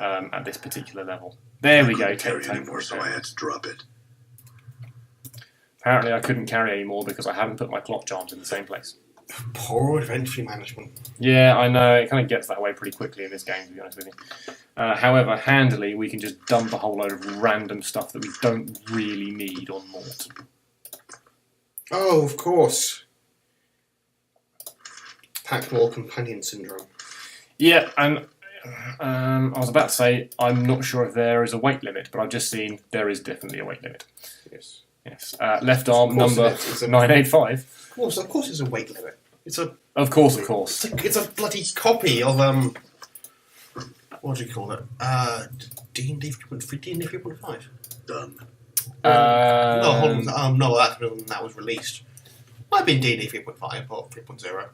at this particular level. There we go. Carry anymore, so I had to drop it. Apparently I couldn't carry anymore because I haven't put my clock charms in the same place. Poor inventory management. Yeah, I know. It kind of gets that way pretty quickly in this game, to be honest with you. However, handily, we can just dump a whole load of random stuff that we don't really need on Mort. Oh, of course. Packmore companion syndrome. Yeah, and I was about to say I'm not sure if there is a weight limit, but I've just seen there is definitely a weight limit. Yes. Yes. Left arm number 985. Of course, it's a weight limit. It's a. Of course. It's a bloody copy of What do you call it? D&D 3.5. Done. No, hold on. No, that was released. Might have been D&D 3.5 or 3.0.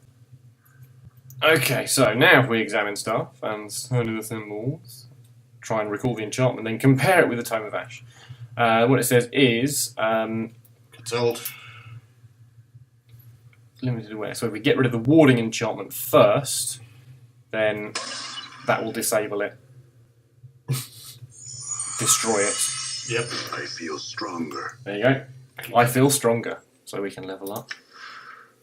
Okay, so now if we examine stuff and study the symbols, try and recall the enchantment, then compare it with the Tome of Ash. What it says is Consult. limited awareness. So if we get rid of the warding enchantment first, then that will disable it. Destroy it. Yep. I feel stronger. There you go. I feel stronger. So we can level up.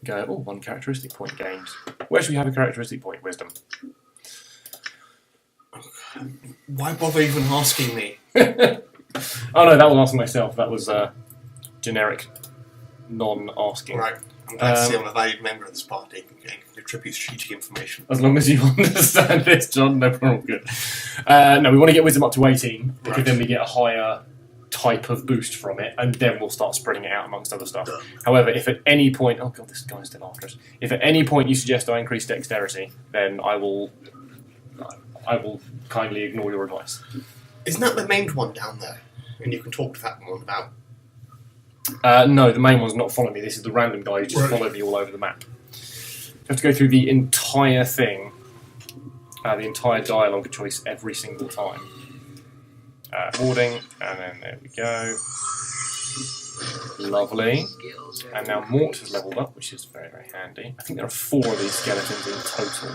Go, one characteristic point gained. Where should we have a characteristic point? Wisdom. Why bother even asking me? Oh no, that was asking myself. That was generic, non-asking. Right. I'm glad to see I'm a valued member of this party and can contribute strategic information. As long as you understand this, John, no problem. Good. No, we want to get wisdom up to 18 because then we get a higher type of boost from it, and then we'll start spreading it out amongst other stuff. However, if at any point, oh god, this guy's still after us. If at any point you suggest I increase dexterity, then I will kindly ignore your advice. Isn't that the maimed one down there? And you can talk to that one about. No, the main one's not following me. This is the random guy who just followed me all over the map. You have to go through the entire thing, the entire dialogue choice every single time. Warding, and then there we go. Lovely. And now Mort has leveled up, which is very, very handy. I think there are 4 of these skeletons in total.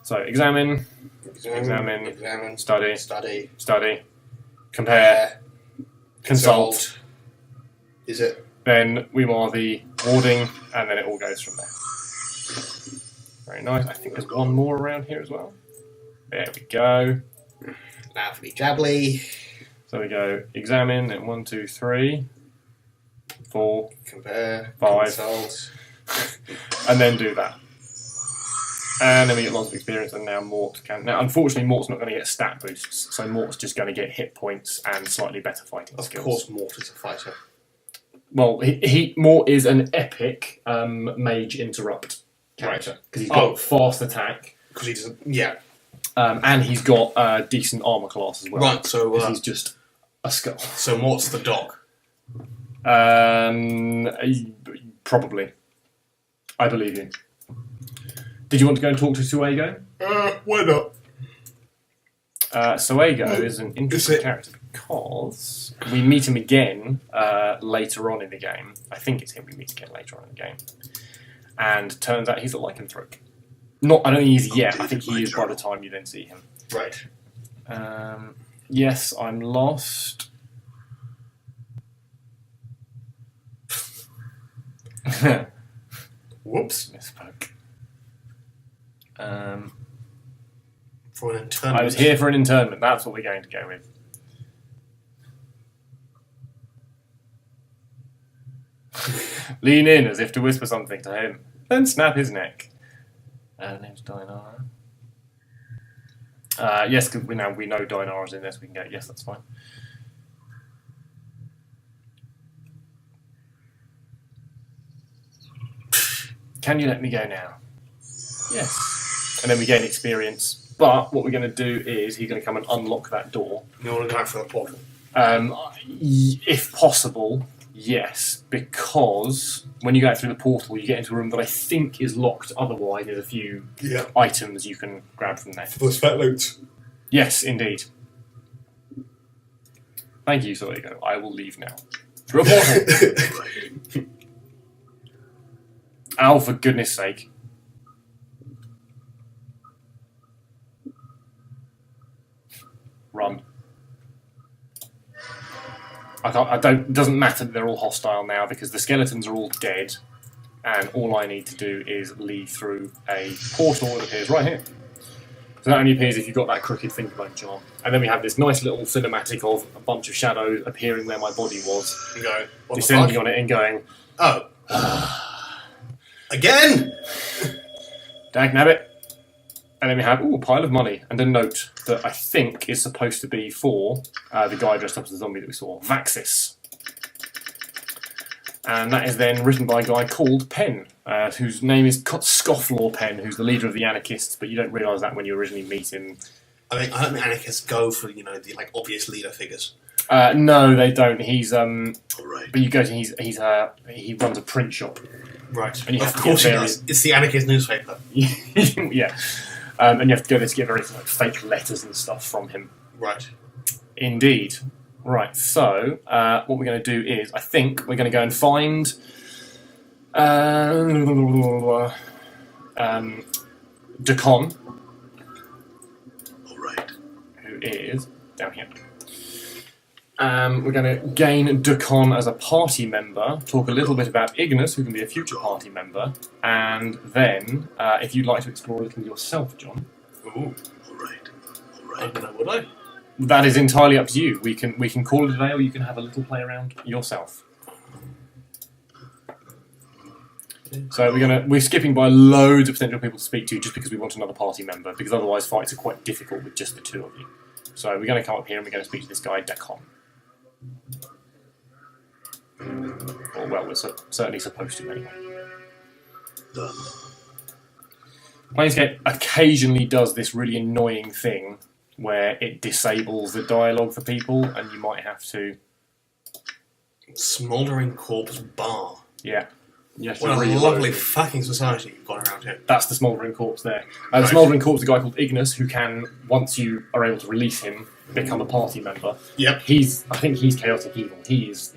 So, examine, study, compare, consult. Is it? Then we want the warding, and then it all goes from there. Very nice. I think there's one more around here as well. There we go. Lovely jabbly. So we go examine, then 1, 2, 3, 4, compare, 5, consult. and then do that. And then we get lots of experience, and now Mort can... Now, unfortunately, Mort's not going to get stat boosts, so Mort's just going to get hit points and slightly better fighting skills. Of course, Mort is a fighter. Well, Mort is an epic mage interrupt character, because he's got fast attack. Because he doesn't... Yeah. And he's got decent armour class as well. Right, so... he's just a skull. So Mort's the dog? Probably. I believe you. Did you want to go and talk to Suego? Why not? Suego is an interesting character because we meet him again later on in the game. I think it's him we meet again later on in the game. And turns out he's a lycanthrope. I don't think he's yet. I think he is by the time you then see him. Right. Yes, I'm lost. Whoops. Misspoke. For an internment. I was here for an internment. That's what we're going to go with. Lean in as if to whisper something to him, then snap his neck. Her name's Dinara. Yes, because we know Dinara's in this. We can go. Yes, that's fine. Can you let me go now? Yes. And then we gain experience. But what we're going to do is he's going to come and unlock that door. You want to go out for the portal? If possible, yes. Because when you go out through the portal, you get into a room that I think is locked. Otherwise, there's a few items you can grab from there. Those fat loot. Yes, indeed. Thank you, so there you go. I will leave now. Through a portal. Al, for goodness sake. Run. It doesn't matter that they're all hostile now because the skeletons are all dead and all I need to do is lead through a portal that appears right here. So that only appears if you've got that crooked fingerbone charm. And then we have this nice little cinematic of a bunch of shadows appearing where my body was. And go, what descending on it and going, oh. Again! Dagnabbit. And then we have a pile of money and a note that I think is supposed to be for the guy dressed up as a zombie that we saw, Vaxis. And that is then written by a guy called Penn, whose name is Scofflaw Penn, who's the leader of the anarchists, but you don't realise that when you originally meet him. I don't think anarchists go for, the obvious leader figures. No, they don't. He's Right. but you go to he runs a print shop. Right. And you of course he does. It's the anarchist newspaper. Yeah. And you have to go there to get very fake letters and stuff from him. Right. Indeed. Right, so what we're going to do is, I think we're going to go and find Dakon, Alright. who is down here. We're going to gain Dakon as a party member, talk a little bit about Ignis, who can be a future party member, and then, if you'd like to explore a little yourself, John. Ooh. Alright. I don't know, would I? That is entirely up to you. We can call it a day, or you can have a little play around yourself. So we're skipping by loads of potential people to speak to just because we want another party member, because otherwise fights are quite difficult with just the two of you. So we're going to come up here and we're going to speak to this guy, Dakon. Or, well, we're certainly supposed to anyway. Done. Planescape occasionally does this really annoying thing where it disables the dialogue for people, and you might have to... Smouldering Corpse Bar. Yeah. Yes, What a lovely fucking society you've got around here. That's the Smouldering Corpse there. The Smouldering Corpse is a guy called Ignis, who can, once you are able to release him, become a party member. Yep. I think he's chaotic evil. He's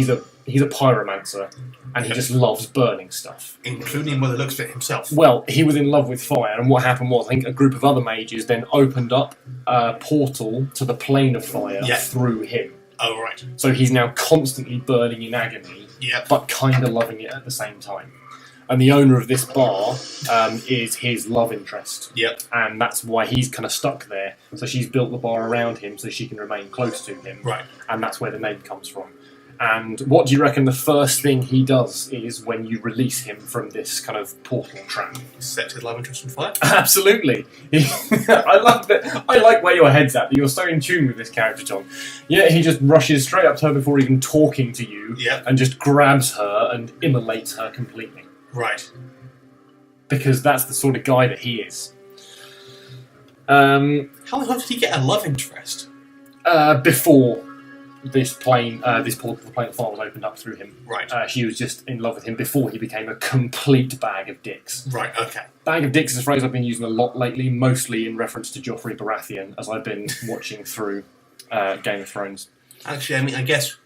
a pyromancer, and he just loves burning stuff. Including by the looks of it himself. Well, he was in love with fire, and what happened was, I think a group of other mages then opened up a portal to the plane of fire through him. Oh, right. So he's now constantly burning in agony, but kind of loving it at the same time. And the owner of this bar is his love interest. Yep. And that's why he's kind of stuck there. So she's built the bar around him so she can remain close to him. Right. And that's where the name comes from. And what do you reckon the first thing he does is when you release him from this kind of portal trap? Set his love interest on fire? Absolutely. I like where your head's at, that you're so in tune with this character, John. Yeah, he just rushes straight up to her before even talking to you and just grabs her and immolates her completely. Right. Because that's the sort of guy that he is. How did he get a love interest? Before this portal to the plane of fire was opened up through him. Right. She was just in love with him before he became a complete bag of dicks. Right, okay. Bag of dicks is a phrase I've been using a lot lately, mostly in reference to Joffrey Baratheon, as I've been watching through Game of Thrones. Actually, I mean, I guess,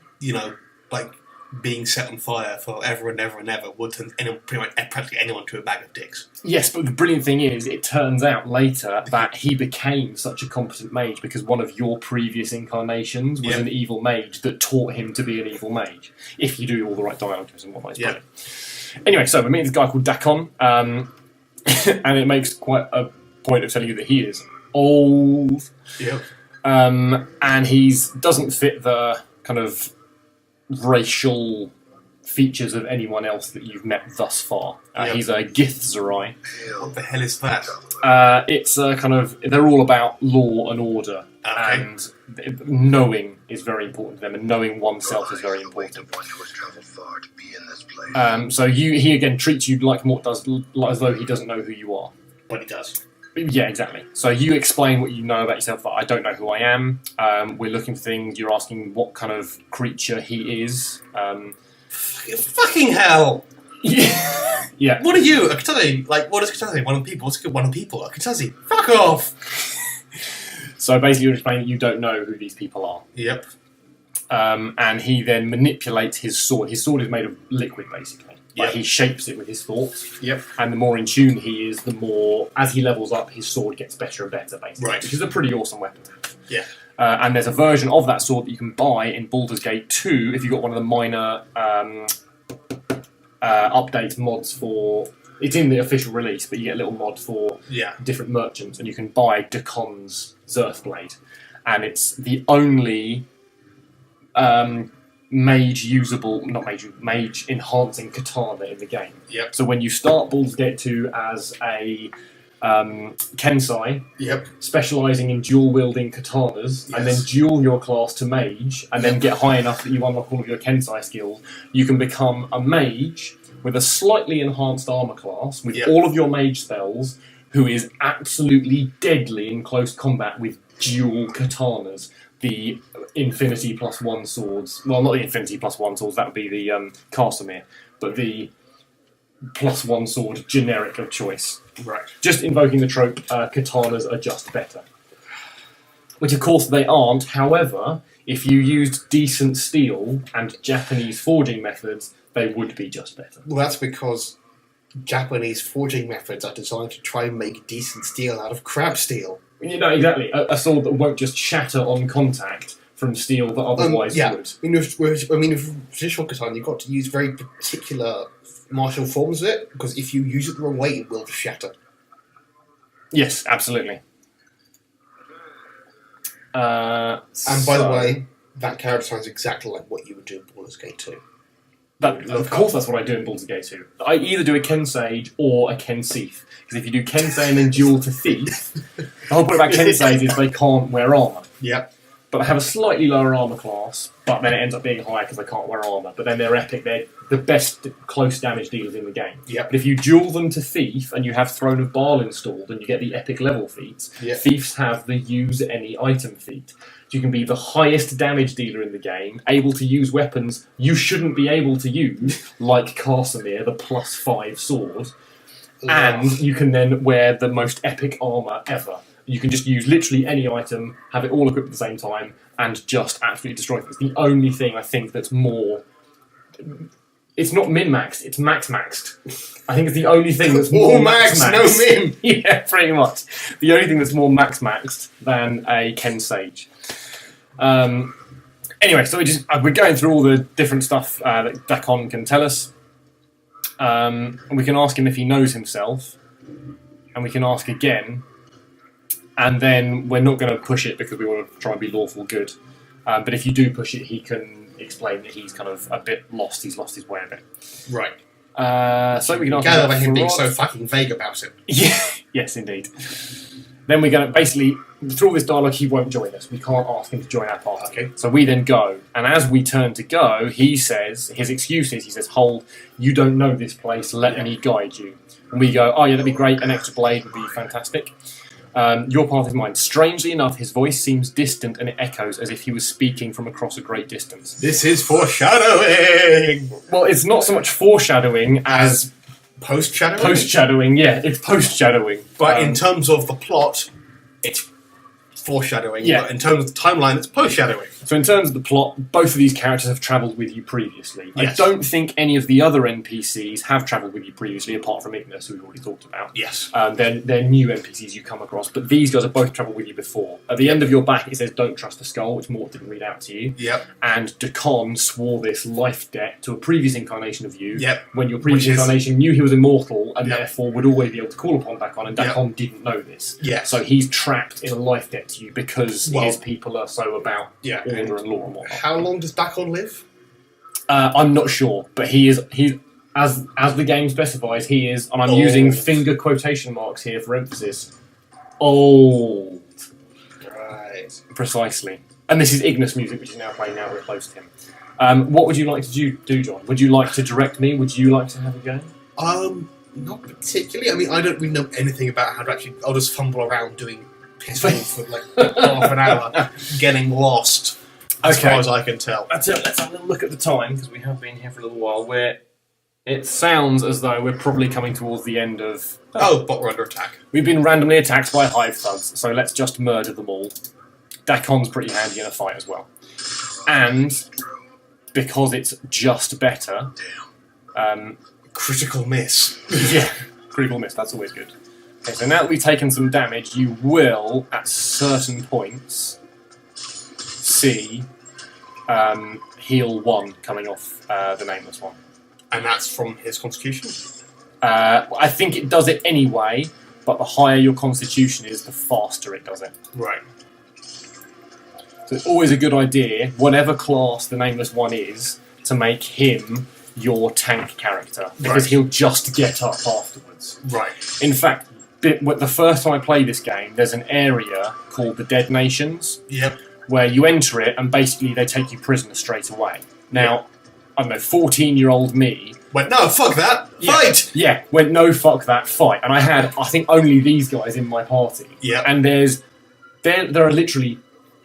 being set on fire forever and ever and ever would turn pretty much practically anyone to a bag of dicks. Yes, but the brilliant thing is, it turns out later that he became such a competent mage because one of your previous incarnations was an evil mage that taught him to be an evil mage. If you do all the right dialogue and whatnot. Yeah. Anyway, so we're meeting this guy called Dakon, and it makes quite a point of telling you that he is old. Yep. And he doesn't fit the kind of racial features of anyone else that you've met thus far. Yep. He's a Githzerai. What the hell is that? It's they're all about law and order, Okay. and knowing is very important to them, and knowing oneself is very important. So he again treats you like Mort does, as though he doesn't know who you are. But he does. Yeah, exactly. So you explain what you know about yourself. I don't know who I am. We're looking for things. You're asking what kind of creature he is. Fucking hell! Yeah. Yeah. What are you? A Katazi? Like, what is Katazi? One of people? What's one of people? A Katazi? Fuck off! So basically, you're explaining that you don't know who these people are. Yep. And he then manipulates his sword. His sword is made of liquid, basically. Yep. Like he shapes it with his thoughts. Yep. And the more in tune he is, the more, as he levels up, his sword gets better and better, basically. Right. Which is a pretty awesome weapon. Yeah. And there's a version of that sword that you can buy in Baldur's Gate 2 if you've got one of the minor update mods for... It's in the official release, but you get a little mod for different merchants, and you can buy Dakon's Zerthblade. And it's the only mage enhancing katana in the game. Yep. So when you start Baldur's Gate 2 as a Kensai, specialising in dual-wielding katanas, and then dual your class to mage, and then get high enough that you unlock all of your Kensai skills, you can become a mage with a slightly enhanced armour class, with all of your mage spells, who is absolutely deadly in close combat with dual katanas. The Infinity +1 swords, well, not the Infinity +1 swords, that would be the Casimir, but the +1 sword generic of choice. Right. Just invoking the trope, katanas are just better. Which, of course, they aren't. However, if you used decent steel and Japanese forging methods, they would be just better. Well, that's because Japanese forging methods are designed to try and make decent steel out of crab steel. You know, exactly. A sword that won't just shatter on contact from steel that otherwise would. I mean, with traditional katana, you've got to use very particular martial forms of it, because if you use it the wrong way, it will shatter. Yes, absolutely. And by the way, that character sounds exactly like what you would do in Baldur's Gate 2. Of course, that's what I do in Baldur's Gate 2. I either do a Ken Sage or a Ken Thief. Because if you do Ken Sage and then duel to Thief, the whole point about Ken Sage is they can't wear armour. Yep. But they have a slightly lower armour class, but then it ends up being higher because they can't wear armour. But then they're epic, they're the best close damage dealers in the game. Yep. But if you duel them to Thief and you have Throne of Baal installed and you get the epic level feats, Thieves have the use any item feat. So you can be the highest damage dealer in the game, able to use weapons you shouldn't be able to use, like Casimir, the +5 sword, and you can then wear the most epic armour ever. You can just use literally any item, have it all equipped at the same time, and just absolutely destroy it. It's the only thing I think that's more... It's not min-maxed, it's max-maxed. I think it's the only thing that's more max-maxed. No min! Yeah, pretty much. The only thing that's more max-maxed than a Ken Sage. Anyway, so we're going through all the different stuff that Dakon can tell us. And we can ask him if he knows himself. And we can ask again. And then we're not going to push it because we want to try and be lawful good. But if you do push it, he can explain that he's kind of a bit lost. He's lost his way a bit. Right. So we can ask gather him by him being fraud. so fucking vague about it. Yeah. Yes, indeed. Then we're going to basically, through all this dialogue, he won't join us. We can't ask him to join our party. Okay. So we then go. And as we turn to go, he says, his excuse is, he says, hold, you don't know this place, let me guide you. And we go, oh yeah, that'd be great, an extra blade would be fantastic. Your path is mine. Strangely enough, his voice seems distant and it echoes as if he was speaking from across a great distance. This is foreshadowing! Well, it's not so much foreshadowing as post-shadowing? Post-shadowing, yeah, it's post-shadowing. But in terms of the plot, it's foreshadowing. Yeah. But in terms of the timeline, it's post-shadowing. So in terms of the plot, both of these characters have travelled with you previously. Yes. I don't think any of the other NPCs have travelled with you previously, apart from Ignis, who we've already talked about. Yes. They're new NPCs you come across, but these guys have both travelled with you before. At the end of your back, it says, don't trust the skull, which Mort didn't read out to you. Yep. And Dakon swore this life debt to a previous incarnation of you, Yep. when your previous incarnation knew he was immortal, and Yep. therefore would always be able to call upon Dakon, and Dakon didn't know this. Yes. So he's trapped in a life debt to you because his people are so about Yeah. order and law and whatnot. How long does Dakon live? I'm not sure, but he is. He's as the game specifies. He is, and I'm using finger quotation marks here for emphasis. Old. Right. Precisely. And this is Ignis music, which is now playing now we're close to him. What would you like to do, John? Would you like to direct me? Would you like to have a go? Not particularly. I mean, I don't really know anything about how to actually... I'll just fumble around doing piss for like half an hour, getting lost, as far as I can tell. Let's have a little look at the time, because we have been here for a little while, where it sounds as though we're probably coming towards the end of... but we're under attack. We've been randomly attacked by hive thugs, so let's just murder them all. Dakon's pretty handy in a fight as well. And, because it's just better... critical miss. Yeah, critical miss, that's always good. Okay, so now that we've taken some damage, you will, at certain points, see heal 1 coming off the Nameless One. And that's from his constitution? I think it does it anyway, but the higher your constitution is, the faster it does it. Right. So it's always a good idea, whatever class the Nameless One is, to make him your tank character, because he'll just get up afterwards. Right. In fact, the first time I played this game, there's an area called the Dead Nations, where you enter it and basically they take you prisoner straight away. Now, I don't know, 14-year-old me... went, no, fuck that, fight! Yeah, went, no, fuck that, fight. And I had, I think, only these guys in my party. Yeah. And there are literally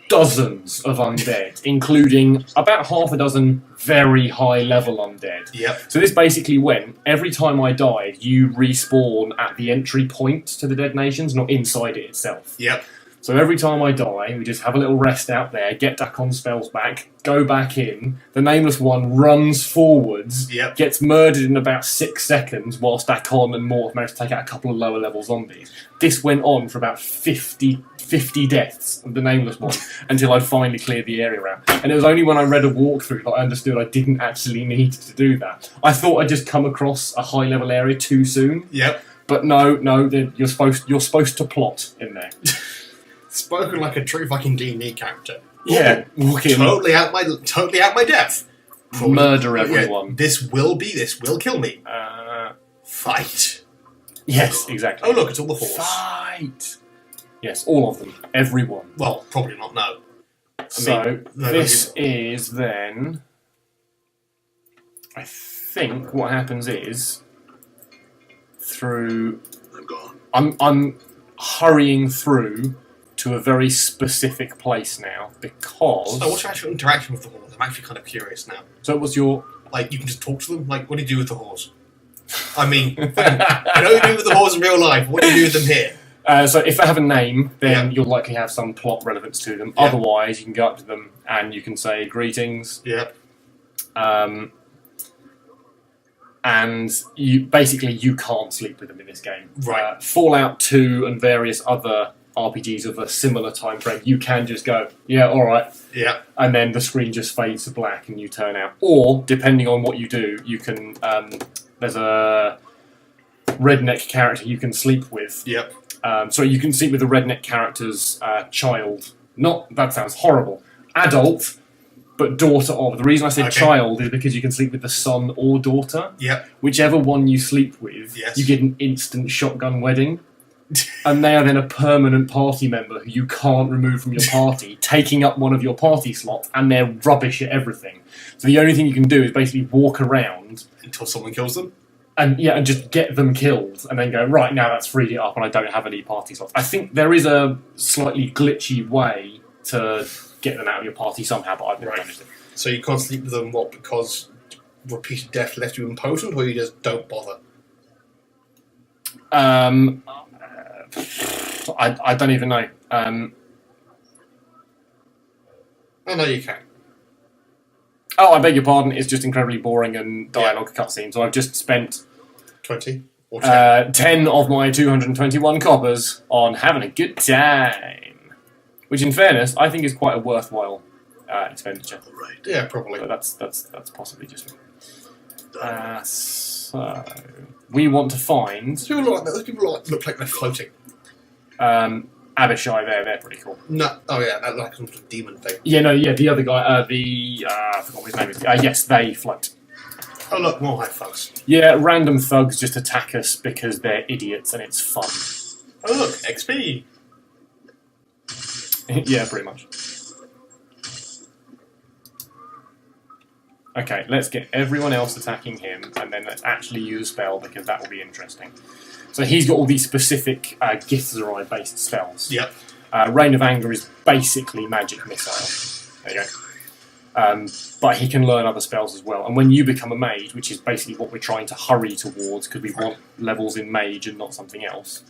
dozens of undead, including about half a dozen very high-level undead. Yep. So this basically went, every time I died, you respawn at the entry point to the Dead Nations, not inside it itself. Yep. So every time I die, we just have a little rest out there, get Dakon's spells back, go back in, the Nameless One runs forwards, gets murdered in about 6 seconds, whilst Dakon and Morph managed to take out a couple of lower-level zombies. This went on for about 50 deaths of the Nameless One until I'd finally cleared the area out. And it was only when I read a walkthrough that I understood I didn't actually need to do that. I thought I'd just come across a high-level area too soon. Yep. But no, you're supposed to plot in there. Spoken like a true fucking D&D character. Yeah, walk in. Totally out my depth. Murder everyone. This will kill me. Fight. Yes, exactly. Oh look, it's all the Horse. Fight. Yes, all of them. Everyone. Well, probably not, no. So, this is then... I think what happens is... Through... I'm hurrying through to a very specific place now, because... So what's your actual interaction with the Horse? I'm actually kind of curious now. So what's your... Like, you can just talk to them? Like, what do you do with the Horse? I mean, I know you do with the Horse in real life. What do you do with them here? So if they have a name, then you'll likely have some plot relevance to them. Otherwise, you can go up to them and you can say, greetings. Yep. And you can't sleep with them in this game. Right. Fallout 2 and various other RPGs of a similar time frame, you can just go, yeah, alright. Yeah. And then the screen just fades to black and you turn out. Or, depending on what you do, you can... there's a redneck character you can sleep with. Yep. So you can sleep with the redneck character's child. That sounds horrible. Adult, but daughter of. The reason I say child is because you can sleep with the son or daughter. Yep. Whichever one you sleep with, you get an instant shotgun wedding. And they are then a permanent party member who you can't remove from your party, taking up one of your party slots, and they're rubbish at everything. So the only thing you can do is basically walk around... Until someone kills them? And just get them killed, and then go, right, now that's freed it up and I don't have any party slots. I think there is a slightly glitchy way to get them out of your party somehow, but I've never managed it. So you can't sleep with them, what, because repeated death left you impotent, or you just don't bother? I don't even know. Oh, no, you can. Oh, I beg your pardon, it's just incredibly boring and dialogue cutscene, so I've just spent... 20? Or 10? 10 of my 221 coppers on having a good time. Which, in fairness, I think is quite a worthwhile expenditure. Right. Yeah, probably. But that's possibly just me. So, we want to find... Those people look like they're floating. Abishai there, they're pretty cool. No, oh yeah, that like some sort of demon thing. Yeah, no, yeah, the other guy, I forgot what his name is. Yes, they float. Oh look, more high thugs. Yeah, random thugs just attack us because they're idiots and it's fun. Oh look, XP. Yeah, pretty much. Okay, let's get everyone else attacking him, and then let's actually use a spell, because that will be interesting. So he's got all these specific Githzerai-based spells. Yep. Rain of Anger is basically magic missile. There you go. But he can learn other spells as well. And when you become a mage, which is basically what we're trying to hurry towards, because we want levels in mage and not something else,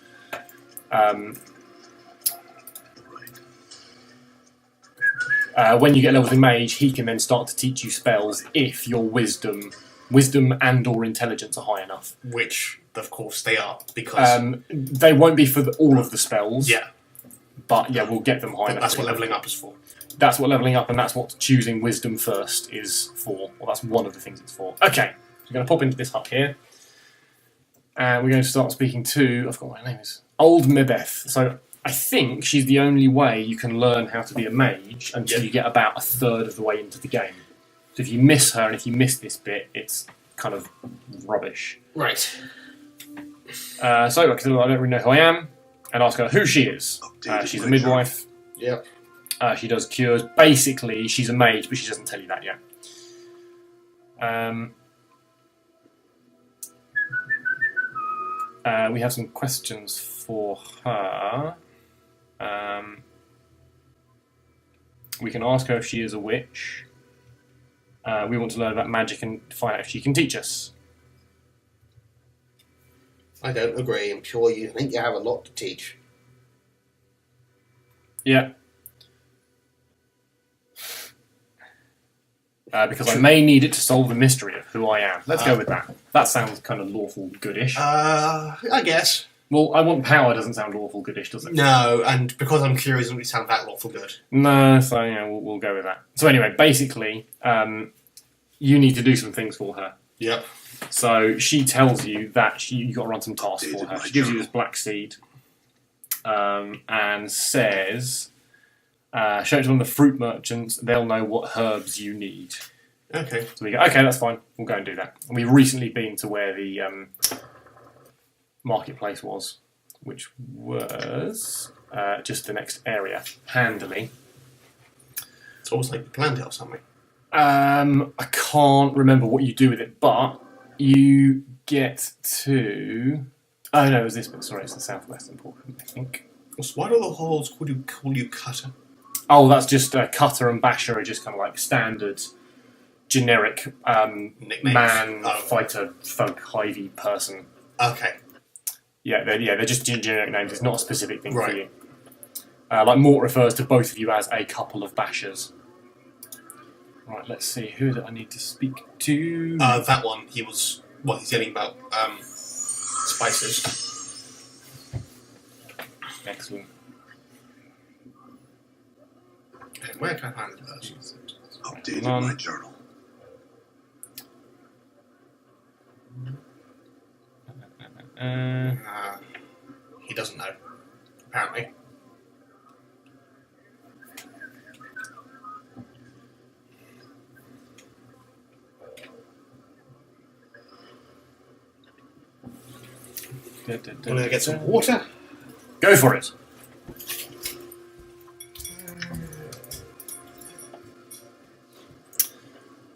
when you get levels in mage, he can then start to teach you spells if your wisdom and or intelligence are high enough. Which, of course, they are, because... they won't be for all of the spells. Yeah. But yeah, we'll get them high enough. That's what levelling up is for. That's what levelling up, and that's what choosing wisdom first is for. Well, that's one of the things it's for. Okay, so we're going to pop into this hut here. And we're going to start speaking to... I forgot what her name is. Old Mebeth. So I think she's the only way you can learn how to be a mage until you get about a third of the way into the game. So if you miss her and if you miss this bit, it's kind of rubbish. Right. So, because I don't really know who I am, and ask her who she is. She's a midwife. Yep. She does cures. Basically, she's a mage, but she doesn't tell you that yet. We have some questions for her. We can ask her if she is a witch. We want to learn about magic and find out if she can teach us. I don't agree. I'm sure you think you have a lot to teach. Yeah. Because I may need it to solve the mystery of who I am. Let's go with that. That sounds kind of lawful goodish. I guess. Well, I want power doesn't sound lawful goodish, does it? No, and because I'm curious, it doesn't really sound that lawful good. No, so yeah, we'll go with that. So anyway, basically, you need to do some things for her. Yep. So she tells you that you've got to run some tasks for her. She gives you this black seed and says, show it to one of the fruit merchants, they'll know what herbs you need. Okay. So we go, okay, that's fine, we'll go and do that. And we've recently been to where the marketplace was, which was just the next area, handily. It's almost like you planned it or something. I can't remember what you do with it, but you get to... Oh no, it was this bit, sorry, it's the southwestern portion, I think. So why do the halls call you Cutter? Oh, that's just Cutter and Basher are just kind of like standard, generic man, fighter, folk, hivey person. Okay. Yeah, they're just generic names. It's not a specific thing for you. Like Mort refers to both of you as a couple of Bashers. Right, let's see. Who do I need to speak to? That one. He's yelling about spices. Excellent. Okay, where can I find the person? Updated my journal. He doesn't know, apparently. Want to get some water? Go for it.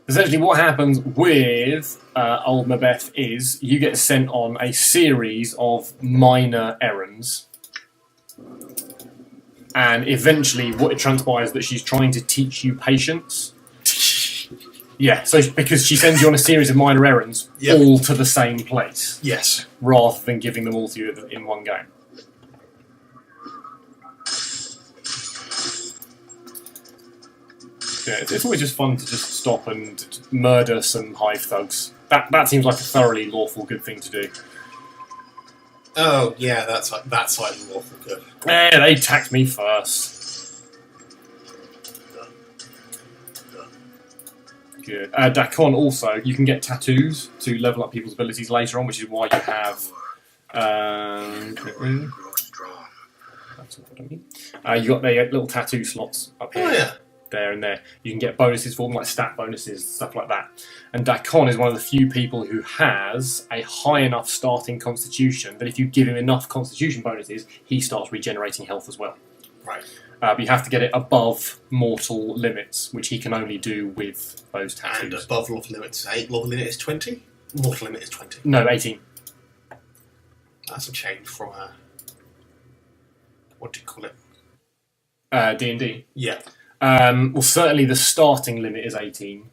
Essentially what happens with Old Mabeth is you get sent on a series of minor errands, and eventually what it transpires that she's trying to teach you patience. Yeah, so because she sends you on a series of minor errands, all to the same place. Yes. Rather than giving them all to you in one go. Yeah, it's always just fun to just stop and murder some hive thugs. That seems like a thoroughly lawful good thing to do. Oh, yeah, that's like lawful good. Yeah, they attacked me first. Good. Dakon also, you can get tattoos to level up people's abilities later on, which is why you have... I That's what I mean. You got their little tattoo slots up here. Oh, yeah. There and there. You can get bonuses for them, like stat bonuses, stuff like that. And Daikon is one of the few people who has a high enough starting constitution that if you give him enough constitution bonuses, he starts regenerating health as well. Right. But you have to get it above mortal limits, which he can only do with those tattoos. And above lawful limit is 8, lawful limit is 20? Mortal limit is 20. No, 18. That's a change from, what do you call it? D&D. Yeah. Well, certainly the starting limit is 18.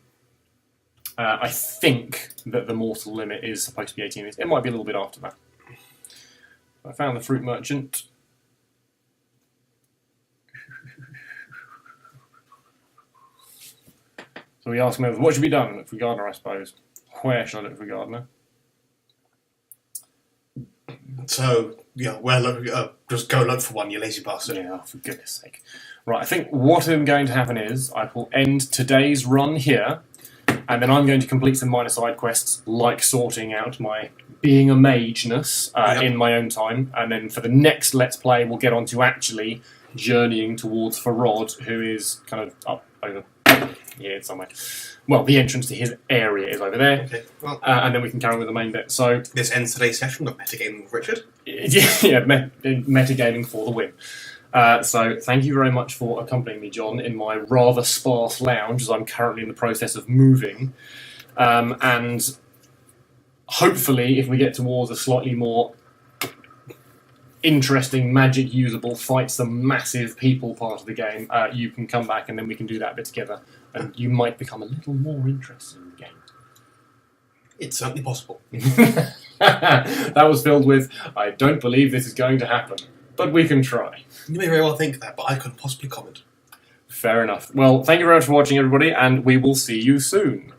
I think that the mortal limit is supposed to be 18. It might be a little bit after that. I found the fruit merchant. So we ask him, what should be done? Look for gardener, I suppose. Where shall I look for gardener? So, yeah, well, just go look for one, you lazy bastard. Yeah, for goodness sake. Right, I think what is going to happen is I will end today's run here, and then I'm going to complete some minor side quests, like sorting out my being a mageness in my own time, and then for the next Let's Play, we'll get on to actually journeying towards Farod, who is kind of up over here somewhere. Well, the entrance to his area is over there, Okay, well, and then we can carry on with the main bit. So, this ends today's session of Metagaming with Richard. yeah, metagaming for the win. So thank you very much for accompanying me, John, in my rather sparse lounge as I'm currently in the process of moving. And hopefully, if we get towards a slightly more interesting, magic usable, fight some massive people part of the game, you can come back and then we can do that bit together. And you might become a little more interested in the game. It's certainly possible. That was filled with, I don't believe this is going to happen, but we can try. You may very well think that, but I couldn't possibly comment. Fair enough. Well, thank you very much for watching, everybody, and we will see you soon.